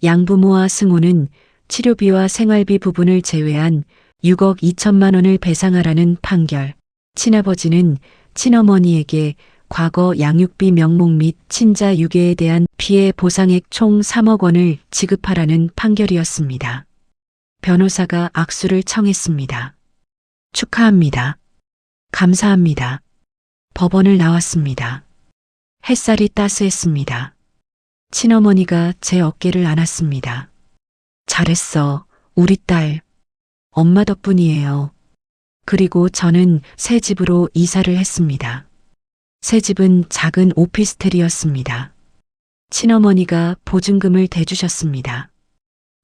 양부모와 승호는 치료비와 생활비 부분을 제외한 6억 2천만 원을 배상하라는 판결. 친아버지는 친어머니에게 과거 양육비 명목 및 친자 유괴에 대한 피해 보상액 총 3억 원을 지급하라는 판결이었습니다. 변호사가 악수를 청했습니다. 축하합니다. 감사합니다. 법원을 나왔습니다. 햇살이 따스했습니다. 친어머니가 제 어깨를 안았습니다. 잘했어, 우리 딸. 엄마 덕분이에요. 그리고 저는 새 집으로 이사를 했습니다. 새 집은 작은 오피스텔이었습니다. 친어머니가 보증금을 대주셨습니다.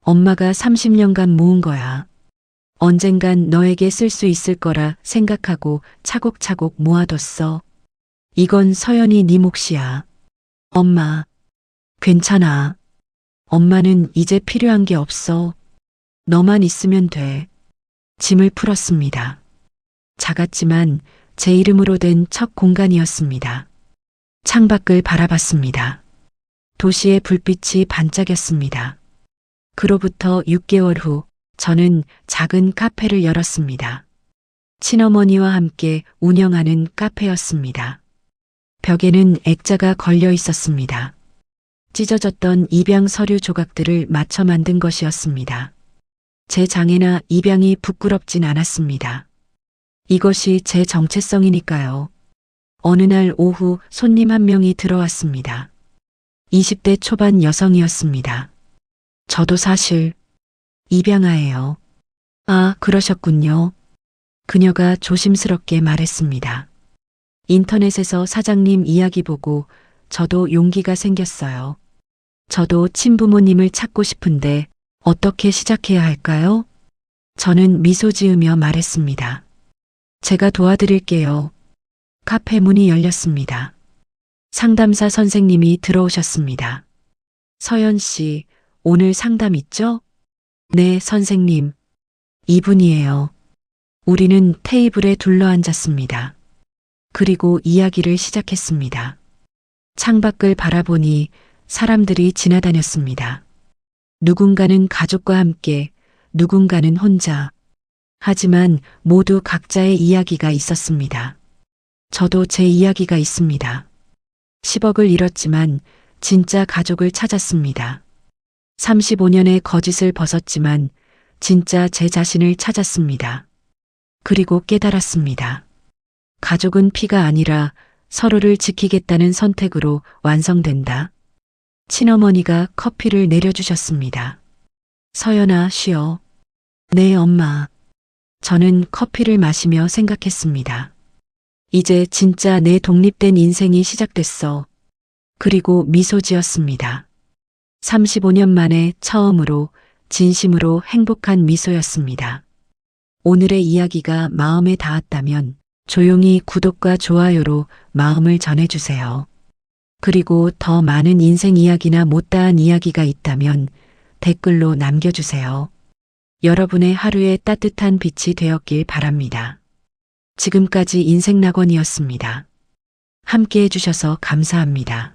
엄마가 30년간 모은 거야. 언젠간 너에게 쓸 수 있을 거라 생각하고 차곡차곡 모아뒀어. 이건 서연이 네 몫이야. 엄마, 괜찮아. 엄마는 이제 필요한 게 없어. 너만 있으면 돼. 짐을 풀었습니다. 작았지만 제 이름으로 된 첫 공간이었습니다. 창밖을 바라봤습니다. 도시의 불빛이 반짝였습니다. 그로부터 6개월 후 저는 작은 카페를 열었습니다. 친어머니와 함께 운영하는 카페였습니다. 벽에는 액자가 걸려 있었습니다. 찢어졌던 입양 서류 조각들을 맞춰 만든 것이었습니다. 제 장애나 입양이 부끄럽진 않았습니다. 이것이 제 정체성이니까요. 어느 날 오후 손님 한 명이 들어왔습니다. 20대 초반 여성이었습니다. 저도 사실 입양아예요. 아, 그러셨군요. 그녀가 조심스럽게 말했습니다. 인터넷에서 사장님 이야기 보고 저도 용기가 생겼어요. 저도 친부모님을 찾고 싶은데 어떻게 시작해야 할까요? 저는 미소 지으며 말했습니다. 제가 도와드릴게요. 카페 문이 열렸습니다. 상담사 선생님이 들어오셨습니다. 서연 씨, 오늘 상담 있죠? 네, 선생님. 이분이에요. 우리는 테이블에 둘러앉았습니다. 그리고 이야기를 시작했습니다. 창밖을 바라보니 사람들이 지나다녔습니다. 누군가는 가족과 함께, 누군가는 혼자. 하지만 모두 각자의 이야기가 있었습니다. 저도 제 이야기가 있습니다. 10억을 잃었지만 진짜 가족을 찾았습니다. 35년의 거짓을 벗었지만 진짜 제 자신을 찾았습니다. 그리고 깨달았습니다. 가족은 피가 아니라 서로를 지키겠다는 선택으로 완성된다. 친어머니가 커피를 내려주셨습니다. 서연아, 쉬어. 네, 엄마. 저는 커피를 마시며 생각했습니다. 이제 진짜 내 독립된 인생이 시작됐어. 그리고 미소 지었습니다. 35년 만에 처음으로 진심으로 행복한 미소였습니다. 오늘의 이야기가 마음에 닿았다면 조용히 구독과 좋아요로 마음을 전해주세요. 그리고 더 많은 인생 이야기나 못다한 이야기가 있다면 댓글로 남겨주세요. 여러분의 하루에 따뜻한 빛이 되었길 바랍니다. 지금까지 인생낙원이었습니다. 함께 해주셔서 감사합니다.